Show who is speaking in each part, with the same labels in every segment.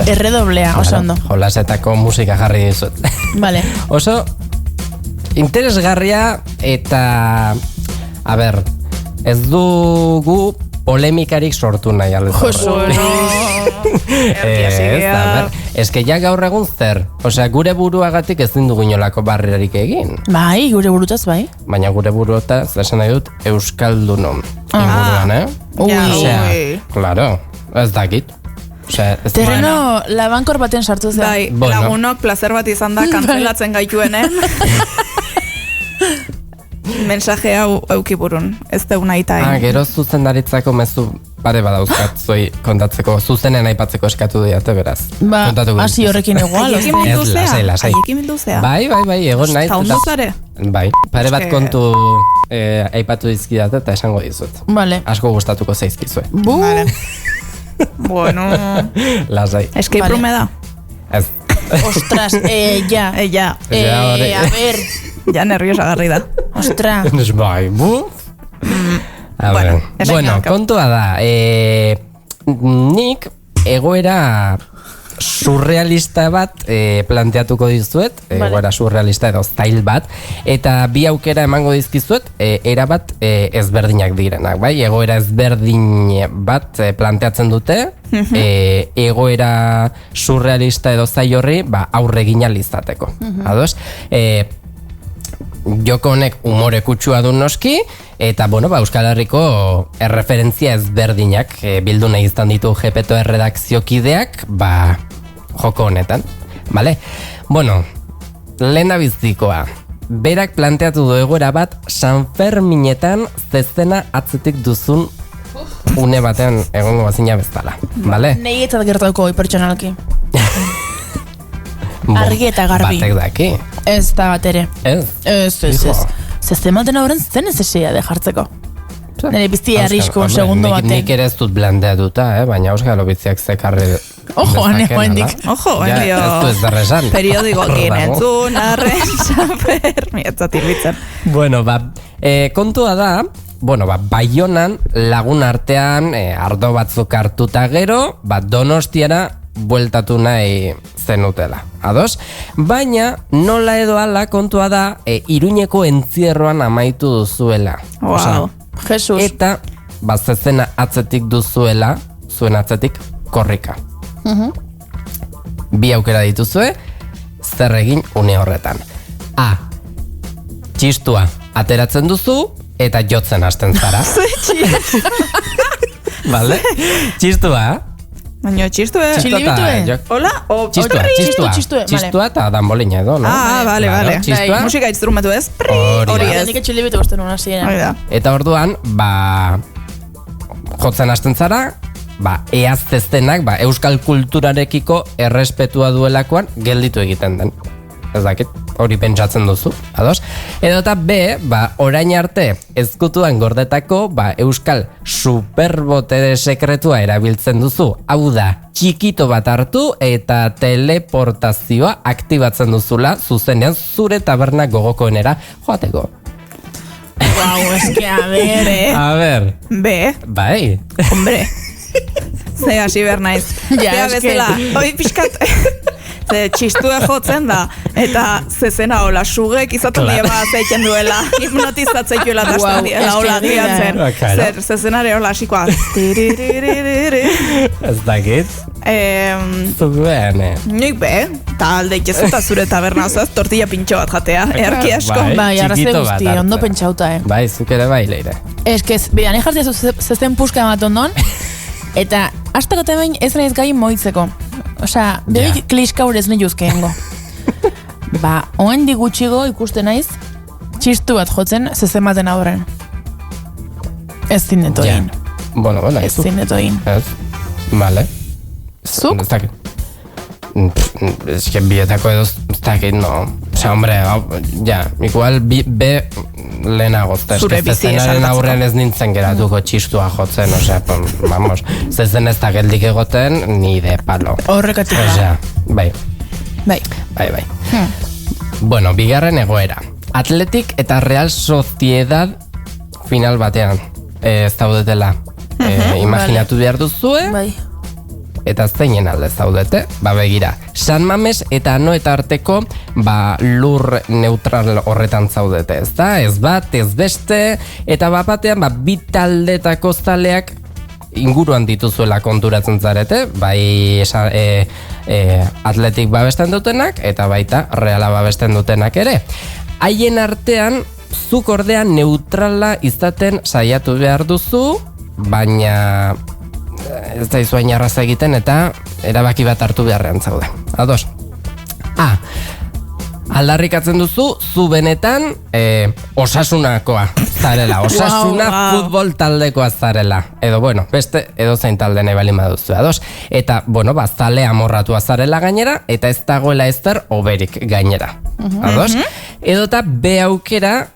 Speaker 1: Erredoblea, oso ondo.
Speaker 2: Jolasetako musika jarri dizut.
Speaker 1: Vale.
Speaker 2: Oso interesgarria eta, a ber, ez dugu polemikarik sortu nahi aldez. Ez que ja gaur egun zer, osea, gure buruagatik ez dugu inolako barrerarik egin.
Speaker 1: Bai, gure burutaz bai.
Speaker 2: Baina gure buruotaz, esan nahi dut, euskaldunon inguruan, Osea, claro, ez dakit.
Speaker 1: Terreno labankor baten sartu zen.
Speaker 3: Bai, lagunok placer bat izan da kantzelatzen gaituenen. Mensaje hau eukiburun, ez deuna itain.
Speaker 2: Gero zuzendaritzako mezu pare badauzkat zuei kontatzeko, zuzenen aipatzeko eskatu diate, beraz.
Speaker 1: Ba, hasi horrekin igual.
Speaker 3: Aiekin bilduzea.
Speaker 2: Bai, egon nahi.
Speaker 3: Taunduzare.
Speaker 2: Bai, pare bat kontu aipatu dizkidate eta esango dizut.
Speaker 1: Vale.
Speaker 2: Asko gustatuko zaizkizue.
Speaker 3: Vale. Bueno.
Speaker 2: Lasai.
Speaker 3: Escape room da.
Speaker 2: Ez.
Speaker 1: Ostras, ya. A ver.
Speaker 3: Ja nerviosa garri da.
Speaker 1: Ostra.
Speaker 2: Bai, bueno, kontua da. Nik egoera surrealista bat planteatuko dizuet, egoera surrealista edo style bat, eta bi aukera emango dizkizuet, erabat ezberdinak direnak, bai? Egoera ezberdin bat planteatzen dute, egoera surrealista edo zail horri aurre egin ahal izateko. Ados? Joko honek umore kutsua du noski, eta Euskal Herriko erreferentzia ezberdinak bildu nahi izan ditu GPTO erredakziokideak, joko honetan. Vale? Bueno, lehendabizikoa. Berak planteatu du egoera bat San Ferminetan zezena atzetik duzun une batean egongo bazina bezala. Vale?
Speaker 1: Nei etzat gertatuko pertsonalki. Argi eta garbi.
Speaker 2: Batek daki.
Speaker 1: Ez da bat ere.
Speaker 2: Ez.
Speaker 1: Zezematen horren zen ez esia de jartzeko. Nire bizti arrisko segundo batek.
Speaker 2: Nik ere ez dut blandeatuta, baina Euskal Biziak zekarri...
Speaker 1: Ojo, handik.
Speaker 3: Ojo,
Speaker 2: ez du ez derresan.
Speaker 3: Periodikokin entzun, arren, saper, mietzatik bitzen.
Speaker 2: Bueno, kontua da, Baionan lagun artean ardo batzuk hartuta gero, Donostiara bueltatu nahi zenutela. Ados? Baina, nola edo ala kontua da, Iruñeko entzierroan amaitu duzuela.
Speaker 3: Wow.
Speaker 1: Jesus.
Speaker 2: Eta, zezena atzetik duzuela, zuen atzetik korrika. Bi aukera dituzue, zer egin une horretan. A. Txistua ateratzen duzu, eta jotzen hasten zara. Vale? Txistua,
Speaker 3: baina txistue. Hola?
Speaker 2: Txistua eta danbolina edo, no?
Speaker 3: Vale. Musika instrumentu ez?
Speaker 2: Hori
Speaker 1: ez. Nik txilibitu guztien una ziren.
Speaker 2: Eta orduan, jotzen hasten zara, eazteztenak, euskal kulturarekiko errespetua duelakoan gelditu egiten den. Ez dakit, hori pentsatzen duzu, ados? Edo eta B, orain arte ezkutuan gordetako, euskal superbotere sekretua erabiltzen duzu. Hau da, txikito bat hartu eta teleportazioa aktibatzen duzula zuzenean zure taberna gogokoenera joateko.
Speaker 1: Guau, eske,
Speaker 2: a ver.
Speaker 3: B.
Speaker 2: Bai.
Speaker 3: Hombre. Ze hasi behar naiz. Ja, bezala. Hoi pixkat... Txistue jotzen da, eta zezena hola, sugek izatu nieba zeiken duela, hipnotizatzeikuela tastan diela, hola diatzen. Zer, zezenare hola, asikoa.
Speaker 2: Ez dakit? Zuk behane.
Speaker 3: Nik be, eta aldeik ez eta zure taberna ozoaz, tortilla pintxo bat jatea, erki asko.
Speaker 1: Bai, arraze guzti, ondo pentsauta,
Speaker 2: Bai, zuk ere bai, leire.
Speaker 1: Ez que, bidan, jartzea zezen puska bat ondon, eta hastako temein ez nahiz gai moitzeko. Osea, berik kliskaur ez nijuzkeengo. Oen digutxigo ikusten naiz, txistu bat jotzen zezematen aurren. Ez zineto egin. Ez zineto egin.
Speaker 2: Ez, bale.
Speaker 1: Zuk?
Speaker 2: Ez dakit. Ez que bietako edo ez dakit, no. Osea, hombre, igual be lehenago.
Speaker 3: Zure bizi
Speaker 2: esaldatzeko. Aurren ez nintzen geratuko txistua jotzen, osea, vamos, zezen ez da geldik egoten, ni de palo.
Speaker 1: Horrekatik da.
Speaker 2: Osea, bai.
Speaker 1: Bai.
Speaker 2: Bueno, bigarren egoera. Atletik eta Real Sociedad final batean ez daudetela. Imaginatu behar duzue.
Speaker 1: Bai.
Speaker 2: eta zeinen alde zaudete? Begira, San Mames eta Anoeta arteko lur neutral horretan zaudete, ez da? Ez bat, ez beste, eta batean bi taldetako zaleak inguruan dituzuela konturatzen zarete, bai Atletik babesten dutenak eta baita Reala babesten dutenak ere. Haien artean, zuk ordean neutrala izaten saiatu behar duzu, baina ez da izuain arraza egiten eta erabaki bat hartu beharrean zaude. Ados? Aldarrikatzen duzu, zu benetan Osasunakoa zarela, Osasuna futbol taldekoa zarela. Edo, beste edozein talde nahi bali maduzu, ados? Eta, zale amorratua zarela gainera, eta ez dagoela ezer oberik gainera. Ados? Edota, be aukera,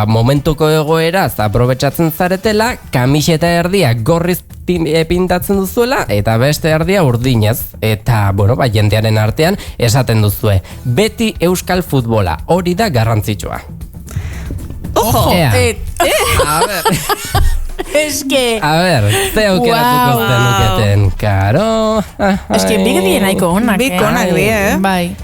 Speaker 2: momentuko egoeraz aprobetxatzen zaretela, kamiseta erdia gorriz pintatzen duzuela, eta beste erdia urdinez. Eta, jendearen artean esaten duzue. Beti euskal futbola, hori da garrantzitsua.
Speaker 3: Ojo!
Speaker 2: A ver...
Speaker 1: Eske...
Speaker 2: A ver, ze aukeratuko zenuketen, karo...
Speaker 1: Eske, bigedi nahiko onak,
Speaker 3: Bik onak die,
Speaker 1: Bai.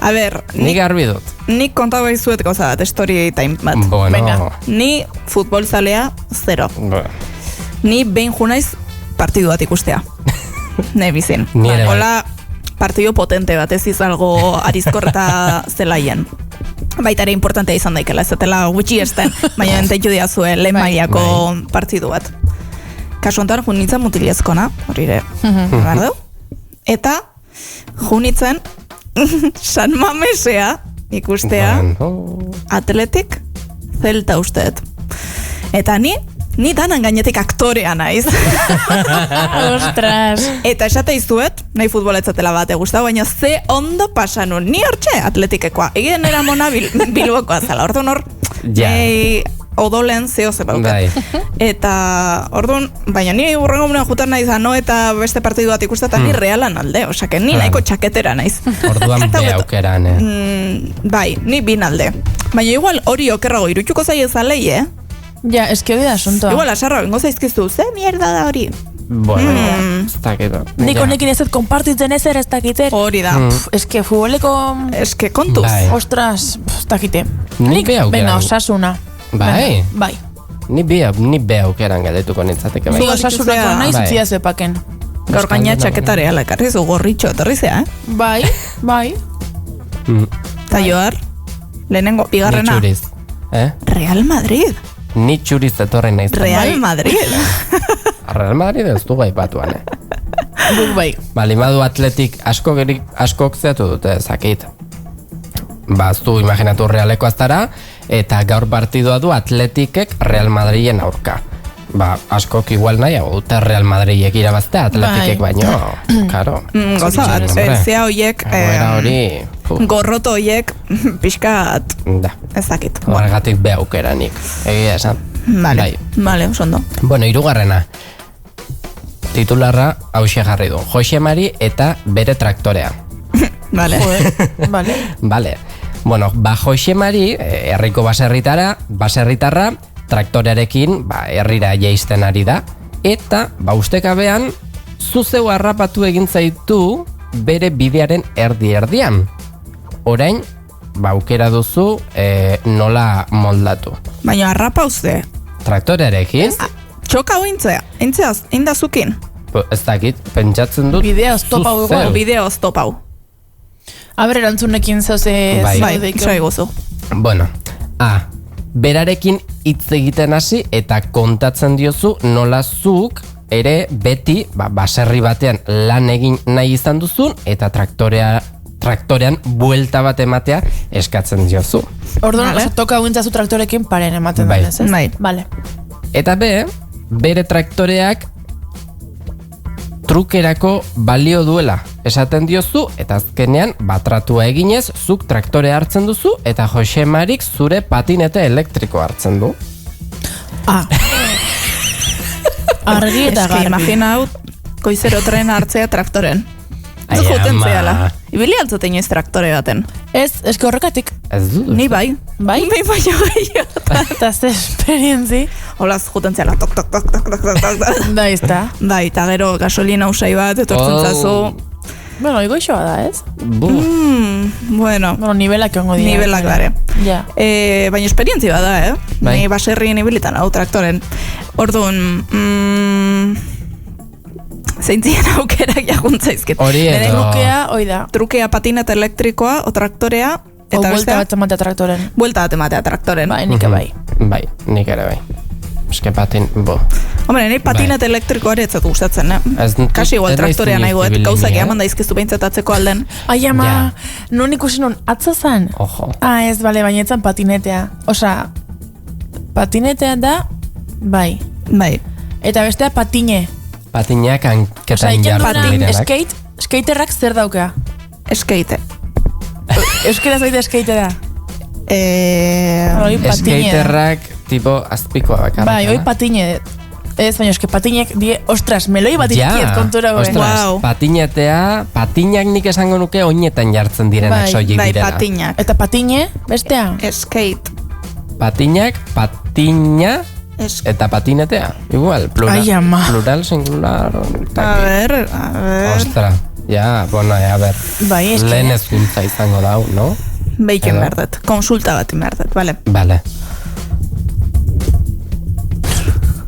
Speaker 3: A ver...
Speaker 2: Nik garbi dut.
Speaker 3: Nik kontago izuet goza bat, story time bat.
Speaker 2: Bueno...
Speaker 3: Ni futbol zalea 0. Ni behin junaiz partidu bat ikustea. Nahi bizin. Hola, partidu potente bat, ez izalgo arizkorreta zelaien. Baita ere importantea izan daikela, ez zatela gutxi esten, baina ententu diazue lehen mailako partidu bat. Kasu honetan, junitzen mutilezkona, hori ere, bardeu? Eta, junitzen San Mamesea ikustea Atletik Celta usteet. Eta ni danan gainetik aktorea naiz.
Speaker 1: Ostras.
Speaker 3: Eta esate izuet, nahi futboletzatela bat eguzta, baina ze ondo pasanun. Ni hortxe Atletikekoa. Egiten eramona Bilbokoa zala. Orduan hor, odolen zeo zebalket. Eta orduan, baina ni urrengo munean jutan naiz eta beste partidu bat ikusta, eta ni realan alde. Osake, ni nahiko txaketera naiz.
Speaker 2: Orduan be aukeran,
Speaker 3: Bai, ni bin alde. Baina igual hori okerrago irutxuko zaie
Speaker 1: Ja, eski hori da asuntoa.
Speaker 3: Igual, asarra, bengo zaizkizu, ze mierda da hori.
Speaker 2: Bueno, ez dakit.
Speaker 1: Nik honekin ez konpartitzen ezer ez dakiter.
Speaker 3: Hori da.
Speaker 1: Eske futboleko...
Speaker 3: Eske kontuz.
Speaker 1: Ostras, ez dakite.
Speaker 2: Nik be aukeran.
Speaker 1: Venga, Osasuna.
Speaker 2: Bai?
Speaker 1: Bai.
Speaker 2: Ni be aukeran galdetuko nintzateke.
Speaker 1: Zu Osasunako nahi zutzia zepaken.
Speaker 3: Gaur gaina txaketare ala ekarri zu gorritxo etorrizea,
Speaker 1: Bai.
Speaker 3: Ta joar, lehenengo, bigarrena.
Speaker 2: Ni txuriz.
Speaker 3: Real Madrid.
Speaker 2: Ni txuriz etorri naiz.
Speaker 3: Real Madrid.
Speaker 2: Real Madrid ez du gaipatuan,
Speaker 1: Guk bai.
Speaker 2: Limadu Atletik askok zeatu dute, zakit. Zu imaginatu Realeko aztara, eta gaur partidua du Atletikek Real Madriden aurka. Askok igual nahiago dute Real Madridek irabaztea Atletikek baino, karo.
Speaker 3: Goza bat, zea hoiek, gorroto hoiek, pixkat, ez dakit.
Speaker 2: Horregatik be aukeranik, egia esan.
Speaker 3: Vale, osondo.
Speaker 2: Bueno, hirugarrena. Titularra hauxe jarri du. Jose Mari eta bere traktorea.
Speaker 3: Vale.
Speaker 2: Vale. Bueno, Jose Mari, herriko baserritarra, traktorearekin, herrira jaisten ari da, eta, ustekabean, zuzeu harrapatu egin zaitu bere bidearen erdi-erdian. Orain, aukera duzu nola moldatu.
Speaker 3: Baina harrapa uste?
Speaker 2: Traktorearekin?
Speaker 3: Txoka ointzea, indazukin.
Speaker 2: Ez dakit, pentsatzen dut
Speaker 1: bidea oztopau.
Speaker 3: Bidea oztopau.
Speaker 1: Aber, erantzunekin zauze...
Speaker 3: Bai, zoi gozu.
Speaker 2: Bueno, berarekin hitz egiten hasi eta kontatzen diozu nola zuk ere beti baserri batean lan egin nahi izan duzun eta traktorean buelta bat ematea eskatzen diozu.
Speaker 1: Orduan, toka guintzazu traktorekin paren ematen da, ez?
Speaker 3: Bai.
Speaker 1: Vale.
Speaker 2: Eta bere traktoreak trukerako balio duela esaten diozu, eta azkenean batratua eginez, zuk traktore hartzen duzu, eta Jose Marik zure patinete elektriko hartzen du.
Speaker 1: Argi eta garbi.
Speaker 3: Imagina hau, goizero tren hartzea traktoren. Ez joten zehala. Ibili altzote inoiz traktore baten.
Speaker 1: Ez, eske horrekatik.
Speaker 2: Ez dut.
Speaker 3: Ni bai.
Speaker 1: Bai?
Speaker 3: Ni bai gehiagotan.
Speaker 1: Eta ze esperientzi.
Speaker 3: Olaz joten zehala, tok, tok, tok, tok, tok, tok, tok.
Speaker 1: Da, izta.
Speaker 3: Bai, eta gero gasolina usai bat, etortzen zazu.
Speaker 1: Bueno, igoixoa da, ez?
Speaker 3: Bueno,
Speaker 1: Nivelak ongo dira.
Speaker 3: nivelak dare.
Speaker 1: Ja.
Speaker 3: Baina esperientzi bada,
Speaker 2: Bai.
Speaker 3: Ni baserrien ibilitan hau traktoren. Orduan, zeintzien aukerak jaguntzaizket.
Speaker 2: Hori edo.
Speaker 1: Trukea, hoi da.
Speaker 3: Trukea patineta elektrikoa, o traktorea,
Speaker 1: O
Speaker 3: eta
Speaker 1: buelta
Speaker 3: bestea,
Speaker 1: bat ematea traktoren.
Speaker 3: buelta bat ematea traktoren.
Speaker 1: Bai, nik bai.
Speaker 2: Bai, nik ere bai. Eske patin,
Speaker 3: Hombre, nahi patinet elektrikoa ere ez zatu gustatzen, Kasi igual
Speaker 2: ez naiz
Speaker 3: traktorea nahi goet,
Speaker 2: ibili
Speaker 3: gauzak
Speaker 2: ni,
Speaker 3: eman daizkeztu behintzatatzeko alden.
Speaker 1: Ai, ama,
Speaker 2: Ja.
Speaker 1: non ikusi non, atzo zan?
Speaker 2: Ojo.
Speaker 1: Ez, bale, baina etzan patinetea. Osa, patinetea da, bai.
Speaker 3: Bai.
Speaker 1: Eta bestea patine.
Speaker 2: Patinak
Speaker 1: Osa,
Speaker 2: anketan
Speaker 1: iken
Speaker 2: jartzen
Speaker 1: duena,
Speaker 2: direnak.
Speaker 3: skaterrak
Speaker 1: zer dauka?
Speaker 3: Skate.
Speaker 1: Euskera zaite skate da. Hoi patine da.
Speaker 2: Skaterrak tipo azpikoa bakarrik.
Speaker 1: Bai, hoi patine. Ez, baina eske patinek die, ostras, meloi bat ikiet kontura goen.
Speaker 2: ostras,
Speaker 3: Wow.
Speaker 2: patinak nik esango nuke oinetan jartzen direnak
Speaker 1: Bai,
Speaker 2: soilik
Speaker 3: Bai,
Speaker 2: direla.
Speaker 3: patinak.
Speaker 1: Eta patine, bestea?
Speaker 3: Skate.
Speaker 2: Patinak, patina eta patinetea. Igual, plural.
Speaker 1: Ai, ama.
Speaker 2: Plural, singular.
Speaker 3: A ver.
Speaker 2: Ostra, ja, bueno, a ver.
Speaker 1: Bai, eske.
Speaker 2: Lehen ezkuntza izango dau, no?
Speaker 3: Beiken
Speaker 2: Edo?
Speaker 3: berdet. Konsulta bat berdet, bale.
Speaker 2: Vale.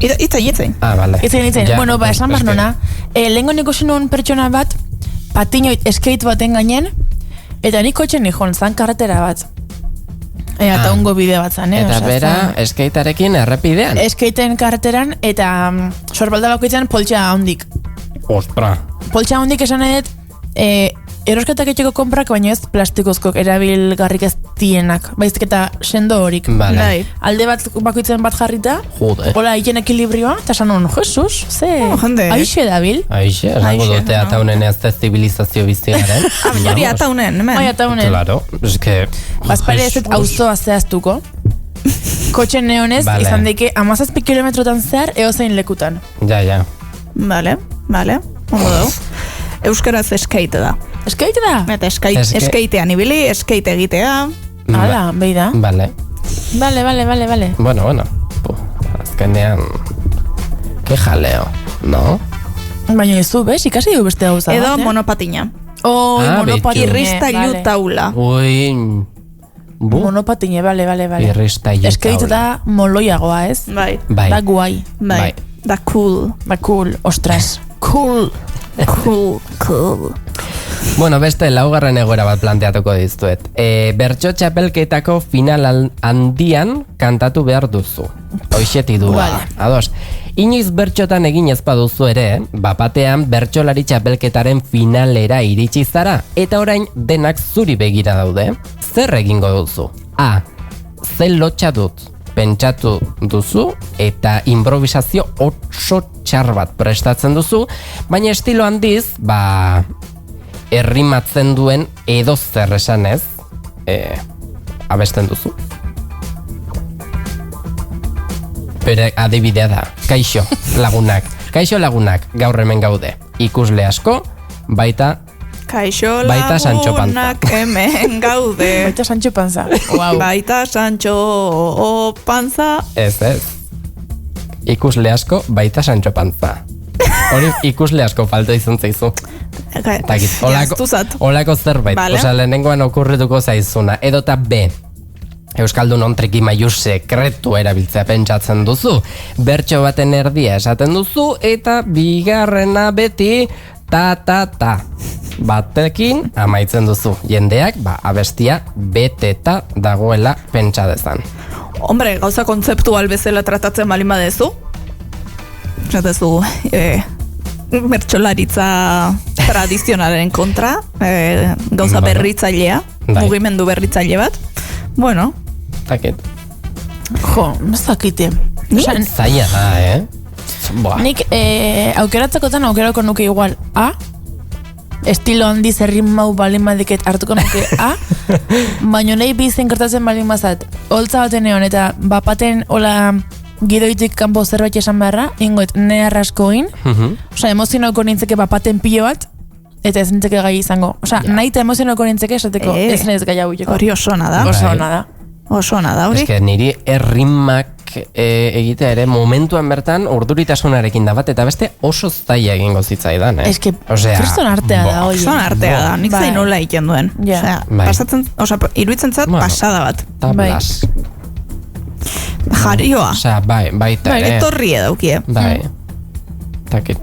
Speaker 3: Itzen.
Speaker 2: Vale.
Speaker 1: Itzen.
Speaker 2: Ja,
Speaker 1: Bueno, ba, esan
Speaker 2: eske-
Speaker 1: barnona. Lehenko nik usin pertsona bat, patinoit skate baten gainen, eta nik kotxen nihon, zan karretera bat. Eta ongo bide bat zan,
Speaker 2: Eta
Speaker 1: Osea,
Speaker 2: bera, skatearekin errepidean.
Speaker 1: Skateen karreteran, eta sorbalda bakoitzan poltsa handik.
Speaker 2: Ostra.
Speaker 1: Poltsa handik esan edet, erosketak etxeko konprak, baina ez plastikozkok erabilgarrik ez dienak. Baizik eta sendo horik.
Speaker 2: Vale.
Speaker 3: Bai.
Speaker 1: Alde bat bakoitzen bat jarrita,
Speaker 2: Jode.
Speaker 1: hola, iken ekilibrioa, eta esan hon, Jesus, ze,
Speaker 3: jende.
Speaker 1: aixe dabil.
Speaker 2: Aixe, esango
Speaker 3: Aixe,
Speaker 2: dute
Speaker 3: no?
Speaker 2: ataunen ez da zibilizazio bizi garen.
Speaker 3: Hori ataunen, hemen.
Speaker 1: Bai, eta honen,
Speaker 2: Claro, es que...
Speaker 1: bazpare ez auzoa zehaztuko. Kotxe neonez,
Speaker 2: Vale.
Speaker 1: izan daike, 17 kilometrotan zehar, eozein lekutan.
Speaker 2: Ja.
Speaker 3: Vale. Ondo dugu. Euskaraz skate da.
Speaker 1: Skate da?
Speaker 3: Eta skatean ibili, skate egitea.
Speaker 1: Hala, behi da.
Speaker 2: Vale.
Speaker 1: Vale.
Speaker 2: Bueno. Azkenean... Ke jaleo, no?
Speaker 1: Baina ez du, bez, ikasi du beste gauza
Speaker 3: Edo
Speaker 1: bat,
Speaker 3: monopatina.
Speaker 1: monopatine.
Speaker 3: Irristailu taula.
Speaker 2: Ui...
Speaker 1: Monopatine, bale.
Speaker 2: Irristailu
Speaker 1: Skate
Speaker 2: taula.
Speaker 1: da moloiagoa, ez?
Speaker 3: Bai.
Speaker 2: Bai.
Speaker 1: Da guai.
Speaker 3: Bai. Da cool.
Speaker 1: Ba, cool, ostras. Cool.
Speaker 3: Cool.
Speaker 2: Bueno, beste laugarren egoera bat planteatuko dizuet. Bertso txapelketako final handian kantatu behar duzu. Hoixeti dula.
Speaker 1: Vale.
Speaker 2: Ados. Inoiz bertxotan egin ez baduzu ere, bapatean bertsolari txapelketaren finalera iritsi zara, eta orain denak zuri begira daude. Zer egingo duzu? A. Ze lotxa dut pentsatu duzu eta improvisazio oso txar bat prestatzen duzu, baina estilo handiz, errimatzen duen edo zer esanez, abesten duzu. Bere adibidea da, kaixo lagunak, gaur hemen gaude. Ikusle asko, baita
Speaker 3: Kaixo
Speaker 2: Baita Sancho Panza.
Speaker 3: lagunak hemen gaude.
Speaker 1: Baita Sancho Panza. Wow.
Speaker 3: Baita Sancho Panza.
Speaker 2: Ez. Ikusle asko, baita Sancho Panza. Hori ikusle asko falta izan zaizu. Takit, olako zerbait.
Speaker 3: Vale.
Speaker 2: Osea, lehenengoan okurrituko zaizuna. Edota B. Euskaldun ontrikimailu sekretu erabiltzea pentsatzen duzu. Bertso baten erdia esaten duzu, eta bigarrena beti ta. Batekin amaitzen duzu. Jendeak, abestia beteta dagoela pentsa dezan.
Speaker 3: Hombre, gauza kontzeptual bezala tratatzen balin badezu. Esatezu, bertsolaritza tradizionalen kontra, gauza berritzailea, mugimendu berritzaile bat. Bueno.
Speaker 2: Takit.
Speaker 1: Jo, zakite.
Speaker 2: Zaila da,
Speaker 1: Nik aukeratzekotan aukerako nuke igual A, estilo handiz errimau balin madiket hartuko nuke A, baina nahi bizen gertatzen balin mazat, holtza baten egon eta bapaten hola gidoitik kanpo zerbait esan beharra, ingoet ne arrasko egin, emozionauko nintzeke bapaten pilo bat, eta ez nintzeke gai izango. Osea, nahi eta emozionoko nintzeke esateko, ez nez gai hau iteko.
Speaker 3: Hori oso ona da.
Speaker 1: Oso ona da.
Speaker 3: Oso ona da, hori.
Speaker 2: Ez que niri errimak egitea ere momentuan bertan urduritasunarekin da bat, eta beste oso zaila egingo zitzaidan,
Speaker 1: Ez que kriston artea da, oie.
Speaker 3: Kriston artea da, nik zain nola egiten duen.
Speaker 1: Ja.
Speaker 3: Iruditzen zat pasada bat.
Speaker 2: Tablas.
Speaker 3: Jarioa.
Speaker 2: Osea, baita ere.
Speaker 3: Etorri edaukie.
Speaker 2: Bai. Takit.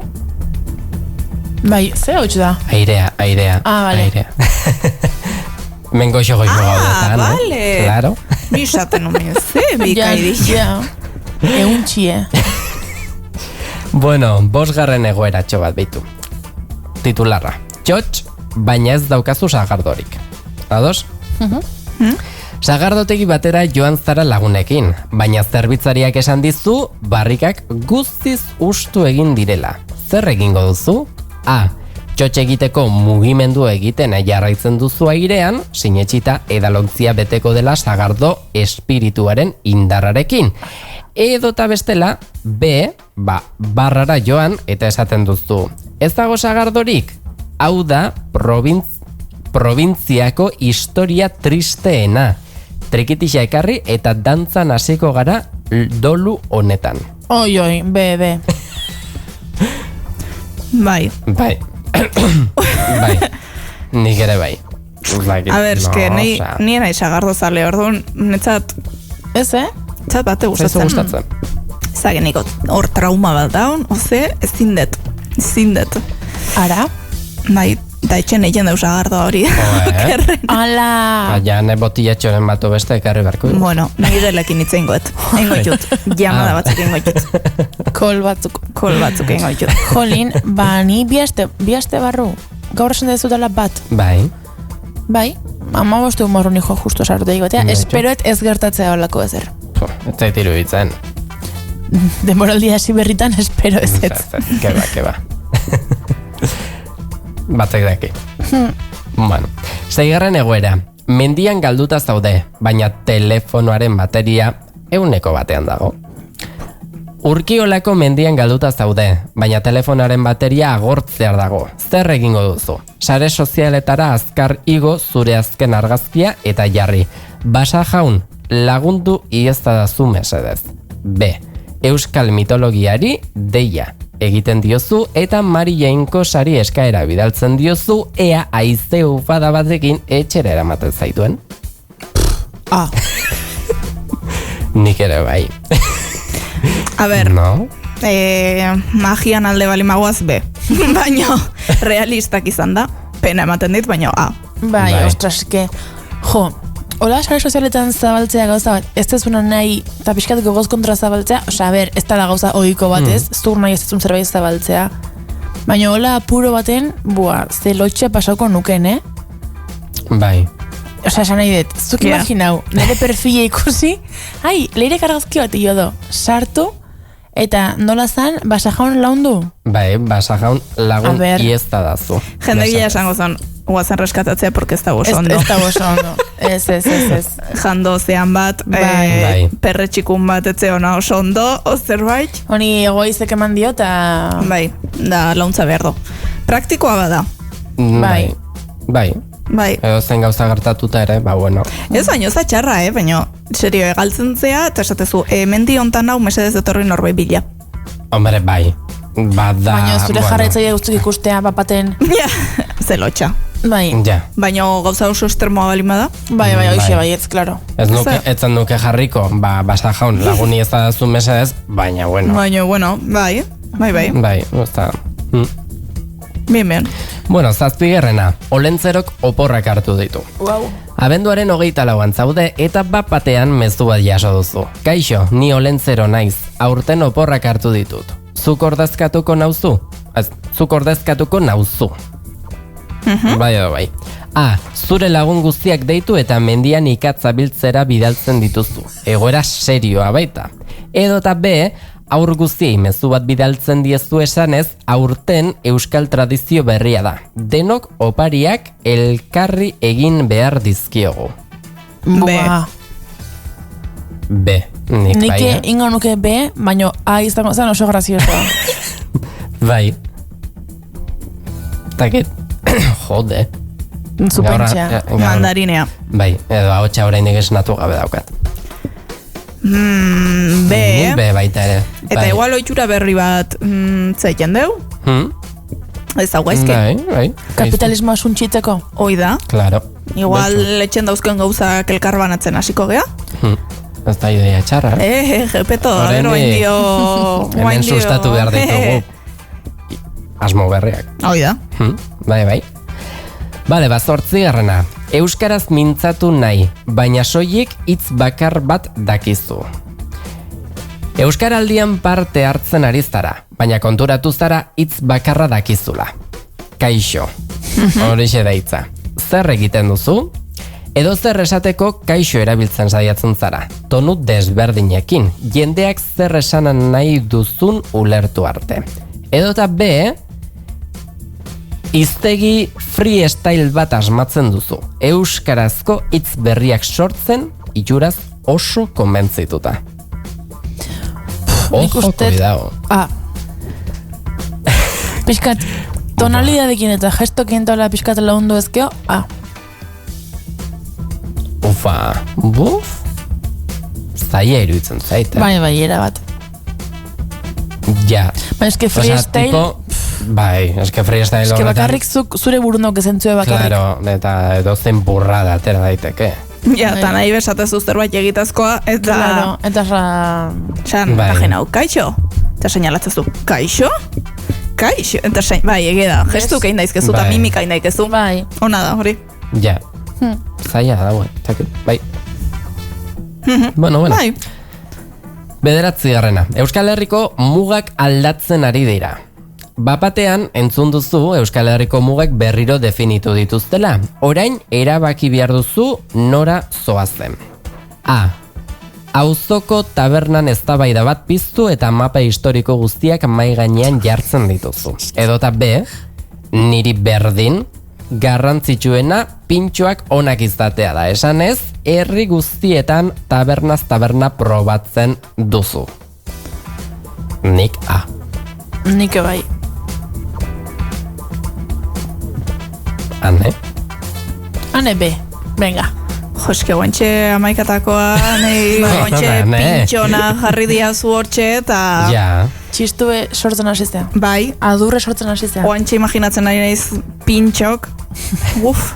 Speaker 1: Bai, ze hau da?
Speaker 2: Airea.
Speaker 1: Vale.
Speaker 2: Airea. Mengo xogo gaudetan,
Speaker 3: vale.
Speaker 2: Claro.
Speaker 3: Bisaten umen, ze bikaidik.
Speaker 1: Ja. Egun txie.
Speaker 2: Bueno, 5. egoeratxo bat behitu. Titularra. Txotx, baina ez daukazu sagardorik. Ados? Sagardotegi batera joan zara lagunekin, baina zerbitzariak esan dizu barrikak guztiz ustu egin direla. Zer egingo duzu? A. Txotx egiteko mugimendu egiten jarraitzen duzu airean, sinetxita edalontzia beteko dela sagardo espirituaren indarrarekin. Edota bestela, B. Barrara joan eta esaten duzu. Ez dago sagardorik? Hau da probintziako historia tristeena. Trikitixa ekarri eta dantzan hasiko gara dolu honetan.
Speaker 1: Oi, be.
Speaker 3: Bai.
Speaker 2: Bai, nik ere bai.
Speaker 3: A ber, eske, nien nahi sagardo zale, orduan, netzat...
Speaker 1: Ez,
Speaker 3: Txat bate gustatzen. Zageniko, hor trauma bat daun, ezin det.
Speaker 1: Ara?
Speaker 3: Bai, da etxen egin dau sagardo hori.
Speaker 1: Ala!
Speaker 2: Ja, ne botillatxoren batu beste ekarri barko.
Speaker 3: Bueno, nire gelekin itzen goet. Engo jut. Llamada batzuk engo jut.
Speaker 1: Kol batzuk
Speaker 3: engo jut.
Speaker 1: Jolin, ni biaste barru. Gaur esan dezutela bat. Bai, ama bostu morru nijo justo sartu egotea. Esperoet ez gertatzea holako ezer.
Speaker 2: Ez zait iruditzen.
Speaker 1: Demoraldia hasi berritan espero ez ez.
Speaker 2: Keba. Batzek daki. Bueno, 6. egoera. Mendian galduta zaude, baina telefonoaren bateria 100% dago. Urkiolako mendian galduta zaude, baina telefonoaren bateria agortzear dago. Zer egingo duzu? Sare sozialetara azkar igo zure azken argazkia eta jarri. Basa jaun, lagundu ieztadazu mesedez. B. Euskal mitologiari deia egiten diozu eta Mari Jainko sari eskaera bidaltzen diozu ea haize ufada batekin etxera eramaten zaituen. Nik ere bai.
Speaker 3: A ber,
Speaker 2: no?
Speaker 3: Magian alde bali magoaz B. Baina realistak izan da. Pena ematen dit, baina A.
Speaker 1: Bai, ostras, hola, sare sozialetan zabaltzea gauza bat, ez dezuna nahi, eta pixkat gogoz kontra zabaltzea, osea, ez da gauza ohiko bat ez, zur nahi ez dezun zerbait zabaltzea. Baina hola apuro baten, ze lotxe pasauko nuken,
Speaker 2: Bai.
Speaker 1: Osea, esan nahi dut, zuk imaginau, nire perfila ikusi, leire kargazki bat iodo, sartu, eta nola zan, basajaun laundu?
Speaker 2: Bai, basajaun lagun iezta dazu.
Speaker 3: Jende gila esango zon, guazen reskatatzea porque ez da oso ondo.
Speaker 1: Ez da oso ondo. Ez.
Speaker 3: Jando zean bat, perre txikun bat etze ona oso ondo, ozerbait.
Speaker 1: Honi egoizek eman dio eta...
Speaker 3: Bai, da launtza behar do. Praktikoa bada.
Speaker 2: Bai. Edo zen gauza gertatuta ere, bueno.
Speaker 3: Ez baino, ez txarra, baino, serio, egaltzen zea, eta esatezu, mendi hontan hau mesedez etorri norbait bila.
Speaker 2: Hombre, bai. Bada...
Speaker 1: Baina zure jarraitzaia guztuk ikustea papaten...
Speaker 3: Ja, zelotxa.
Speaker 1: Bai.
Speaker 3: Baina gauza oso estermoa balima da.
Speaker 1: Bai, ez, klaro.
Speaker 2: Etzen nuke jarriko, basa jaun, laguni ez da zu mesedez, baina, bueno.
Speaker 3: Bai.
Speaker 2: Bai, ez da...
Speaker 3: Bien.
Speaker 2: Bueno, 7. Olentzerok oporrak hartu ditu.
Speaker 1: Wow.
Speaker 2: Abenduaren 24an zaude eta batean mezu bat jaso duzu. Kaixo, ni Olentzero naiz, aurten oporrak hartu ditut. Zuk ordezkatuko nauzu? Zuk ordezkatuko nauzu. Bai. A. Zure lagun guztiak deitu eta mendian ikatza biltzera bidaltzen dituzu. Egoera serioa baita. Edota B. Aur guztiei mezu bat bidaltzen diezu esanez, aurten euskal tradizio berria da. Denok opariak elkarri egin behar dizkiogu. B.
Speaker 1: Nik ingo nuke B, baina A izango zen oso graziosoa.
Speaker 2: Bai. Takit. Jode.
Speaker 1: Zupentzea.
Speaker 3: Mandarinea.
Speaker 2: Bai, edo ahotsa oraindik esnatu gabe daukat.
Speaker 3: Be
Speaker 2: baita ere.
Speaker 3: Eta
Speaker 2: bai.
Speaker 3: igual oitxura berri bat zaiten deu. Ez hau gaizke.
Speaker 2: Bai.
Speaker 1: Kapitalismoa suntxitzeko.
Speaker 3: Hoi da.
Speaker 2: Claro.
Speaker 3: Igual etxen dauzken gauzak elkar banatzen hasiko gea.
Speaker 2: Ez da idea txarra.
Speaker 3: Jepeto,
Speaker 2: Orain
Speaker 3: oain dio...
Speaker 2: Hemen sustatu behar ditugu asmo berriak.
Speaker 3: Hoi da.
Speaker 2: Bai. Bale, 8. Euskaraz mintzatu nahi, baina soilik hitz bakar bat dakizu. Euskaraldian parte hartzen ari zara, baina konturatu zara hitz bakarra dakizula. Kaixo. Horixe daitza. Zer egiten duzu? Edo zer esateko kaixo erabiltzen saiatzen zara. Tonu desberdinekin, jendeak zer esanan nahi duzun ulertu arte. Edota B, hiztegi freestyle bat asmatzen duzu. Euskarazko hitz berriak sortzen, itxuraz oso konbentzituta. Ojo, cuidado.
Speaker 1: Piskat, tonalidadekin eta gestokin tola piskat laundu ezkeo,
Speaker 2: Ufa, buf, zaila iruditzen zaite.
Speaker 1: Bai, erabat.
Speaker 2: Ja.
Speaker 1: Ba, eske freestyle...
Speaker 2: eske freestyle
Speaker 1: eske bakarrik zure burunok ezentzue bakarrik.
Speaker 2: Claro, eta edozen burrada atera daiteke.
Speaker 3: Ja, eta nahi besatezu zerbait egitazkoa, eta...
Speaker 1: Claro, eta
Speaker 3: pagina hau, kaixo? Eta seinalatzezu, kaixo? Kaixo? Eta egeda, gestu kein daizkezu, eta mimika kein daizkezu.
Speaker 1: Bai.
Speaker 3: Ona da, hori.
Speaker 2: Ja. Zaila dago, bai. Bueno.
Speaker 3: Bai.
Speaker 2: 9. Euskal Herriko mugak aldatzen ari dira. Bapatean, entzun duzu Euskal Herriko mugak berriro definitu dituztela. Orain, erabaki behar duzu nora zoazen. A. Auzoko tabernan eztabaida bat piztu eta mapa historiko guztiak mai gainean jartzen dituzu. Edota B. Niri berdin, garrantzitsuena pintxoak onak izatea da. Esan ez, herri guztietan tabernaz taberna probatzen duzu. Nik A.
Speaker 1: Nik bai. Ane B. Venga.
Speaker 3: Joske, guantxe amaikatakoa, guantxe pintxona jarri diazu hortxe, eta...
Speaker 2: Ja.
Speaker 1: Txistue sortzen asiztea.
Speaker 3: Bai.
Speaker 1: Adurre sortzen asiztea.
Speaker 3: Guantxe imaginatzen nahi naiz pintxok. Uf.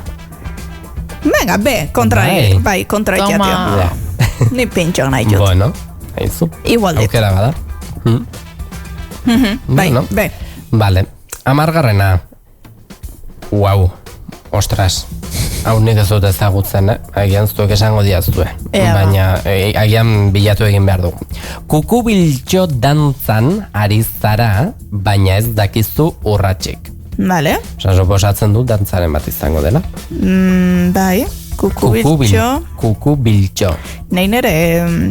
Speaker 3: Venga, B, kontra ikiatio. Ni pintxok nahi jut.
Speaker 2: Bueno, haizu.
Speaker 3: Igual dit.
Speaker 2: Aukera bada.
Speaker 3: Bai, B.
Speaker 2: Vale. 10. Wow. Ostras. Hau nik ez dut ezagutzen, agian zuek esango diaztue. Baina agian bilatu egin behar dugu. Kukubiltxo dantzan ari zara, baina ez dakizu urratxik.
Speaker 3: Vale.
Speaker 2: Osa, suposatzen du dantzaren bat izango dela.
Speaker 3: Bai.
Speaker 2: Kukubiltxo.
Speaker 3: Nei nere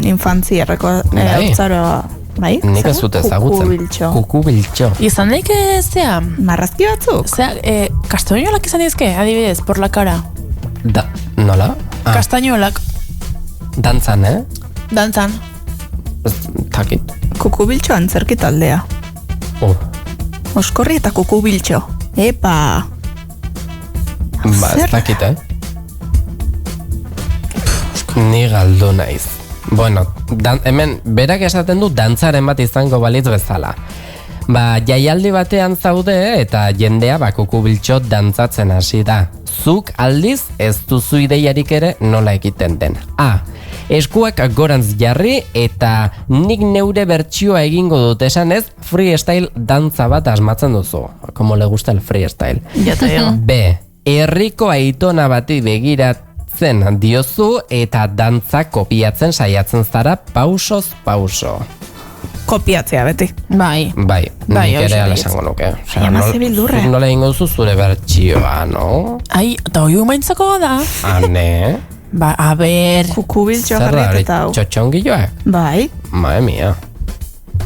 Speaker 3: infantzi erzaroa. Bai?
Speaker 2: Nik ez dut ezagutzen. Kukubiltxo.
Speaker 1: Izan daik zea?
Speaker 3: Marrazki batzuk?
Speaker 1: Zea, kastañolak izan dizke, adibidez, por la cara.
Speaker 2: Nola?
Speaker 1: Kastañolak.
Speaker 2: Dantzan,
Speaker 1: Dantzan.
Speaker 2: Takit.
Speaker 3: Kukubiltxo antzerki taldea. Oskorri eta kukubiltxo. Epa!
Speaker 2: Ez takit, Ni galdu naiz. Bueno, hemen berak esaten du dantzaren bat izango balitz bezala. Jaialdi batean zaude eta jendea kukubiltxo dantzatzen hasi da. Zuk aldiz ez duzu ideiarik ere nola egiten den. A. Eskuak gorantz jarri eta nik neure bertsioa egingo dut esanez freestyle dantza bat asmatzen duzu. Como le gusta el freestyle. B. Herriko aitona bati begiratzen diozu eta dantza kopiatzen saiatzen zara pausoz pauso.
Speaker 3: Kopiatzea beti.
Speaker 1: Bai,
Speaker 2: nik ere ala esango nuke. Nola egingo duzu zure bertsioa, no?
Speaker 1: Ai, eta hoi humaintzako da.
Speaker 2: Ane?
Speaker 1: A ber...
Speaker 3: Kukubiltxo jarriak eta hau.
Speaker 2: Txotxongilloak?
Speaker 3: Bai.
Speaker 2: Mae mia.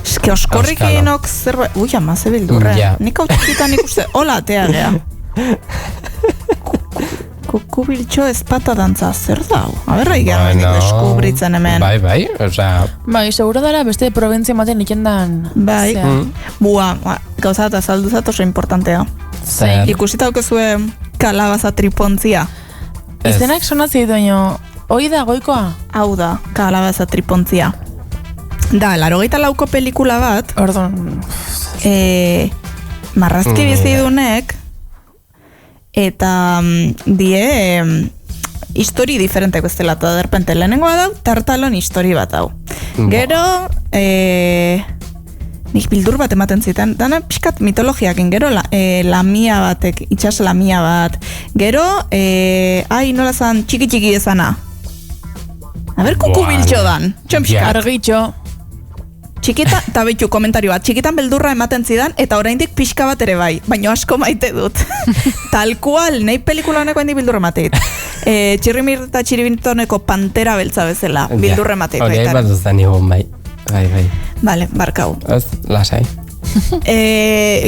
Speaker 3: Eske oskorrik eginok zerbait... Ui, ama ze bildurre. Nik hau txikitan ikuste... Hola, atea gea. Kukubiltxo ezpata dantza zer da hau? Aberra egan nik deskubritzen hemen.
Speaker 2: Bai, osea...
Speaker 1: Bai, seguro dara beste provintzia maten ikendan...
Speaker 3: Bai. Bua, gauza eta zalduzat oso importantea.
Speaker 2: Zer?
Speaker 3: Ikusita aukezue kalabaza tripontzia.
Speaker 1: Izenak sonatzei doino, hoi da goikoa?
Speaker 3: Hau da, kalabaza tripontzia. Da, 84ko pelikula bat,
Speaker 1: Ordon,
Speaker 3: marrazki bizidunek, eta die histori diferentek bestela, eta derpente lehenengoa dau, tartalon histori bat hau. Gero, nik bildur bat ematen zitan, dana pixkat mitologiakin, gero lamia batek, itxas lamia bat, gero, nola zan, txiki ezana. A ber, kuku biltxo dan, txon pixkat.
Speaker 1: argitxo.
Speaker 3: Txikita, eta behitu komentario bat, txikitan beldurra ematen zidan, eta oraindik pixka bat ere bai, baina asko maite dut. Tal cual, nahi pelikula honeko haindik bildurra mateit. Txirrimir eta txiribintoneko pantera beltza bezala, bildurra mateit.
Speaker 2: Hori bat duzten igun bai. Bai.
Speaker 3: Vale, barkau.
Speaker 2: Ez, lasai.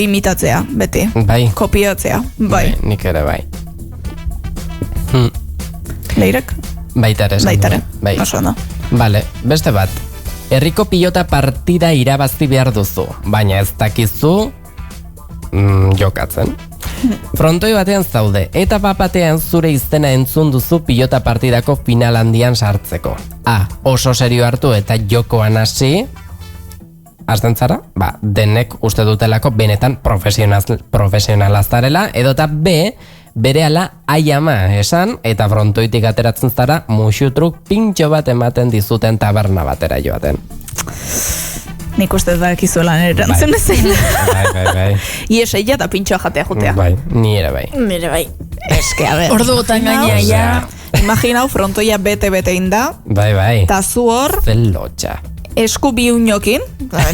Speaker 3: Imitatzea, beti.
Speaker 2: Bai.
Speaker 3: Kopiotzea, bai.
Speaker 2: Nik ere bai.
Speaker 3: Leirek?
Speaker 2: Baitare. Bai.
Speaker 3: Oso ondo.
Speaker 2: Vale, beste bat. Herriko pilota partida irabazi behar duzu, baina ez dakizu jokatzen. Frontoi batean zaude, eta batean zure izena entzun duzu pilota partidako final handian sartzeko. A. Oso serio hartu eta jokoan hasi, hasten zara? Denek uste dutelako benetan profesionala zarela, edota B. Berehala aiama esan, eta frontoitik ateratzen zara musutruk pintxo bat ematen dizuten taberna batera joaten.
Speaker 3: Nik uste dakizuela nire erantzun ezein.
Speaker 2: Bai.
Speaker 3: Ieseia eta pintxoa jatea jotea.
Speaker 2: Bai, ni ere bai.
Speaker 1: Nire bai.
Speaker 3: Eske, a ber.
Speaker 1: Ordu botan gainea, ja.
Speaker 3: Imaginau, frontoia bete inda,
Speaker 2: Bai.
Speaker 3: eta zu hor,
Speaker 2: Zelotxa.
Speaker 3: esku bi uñokin,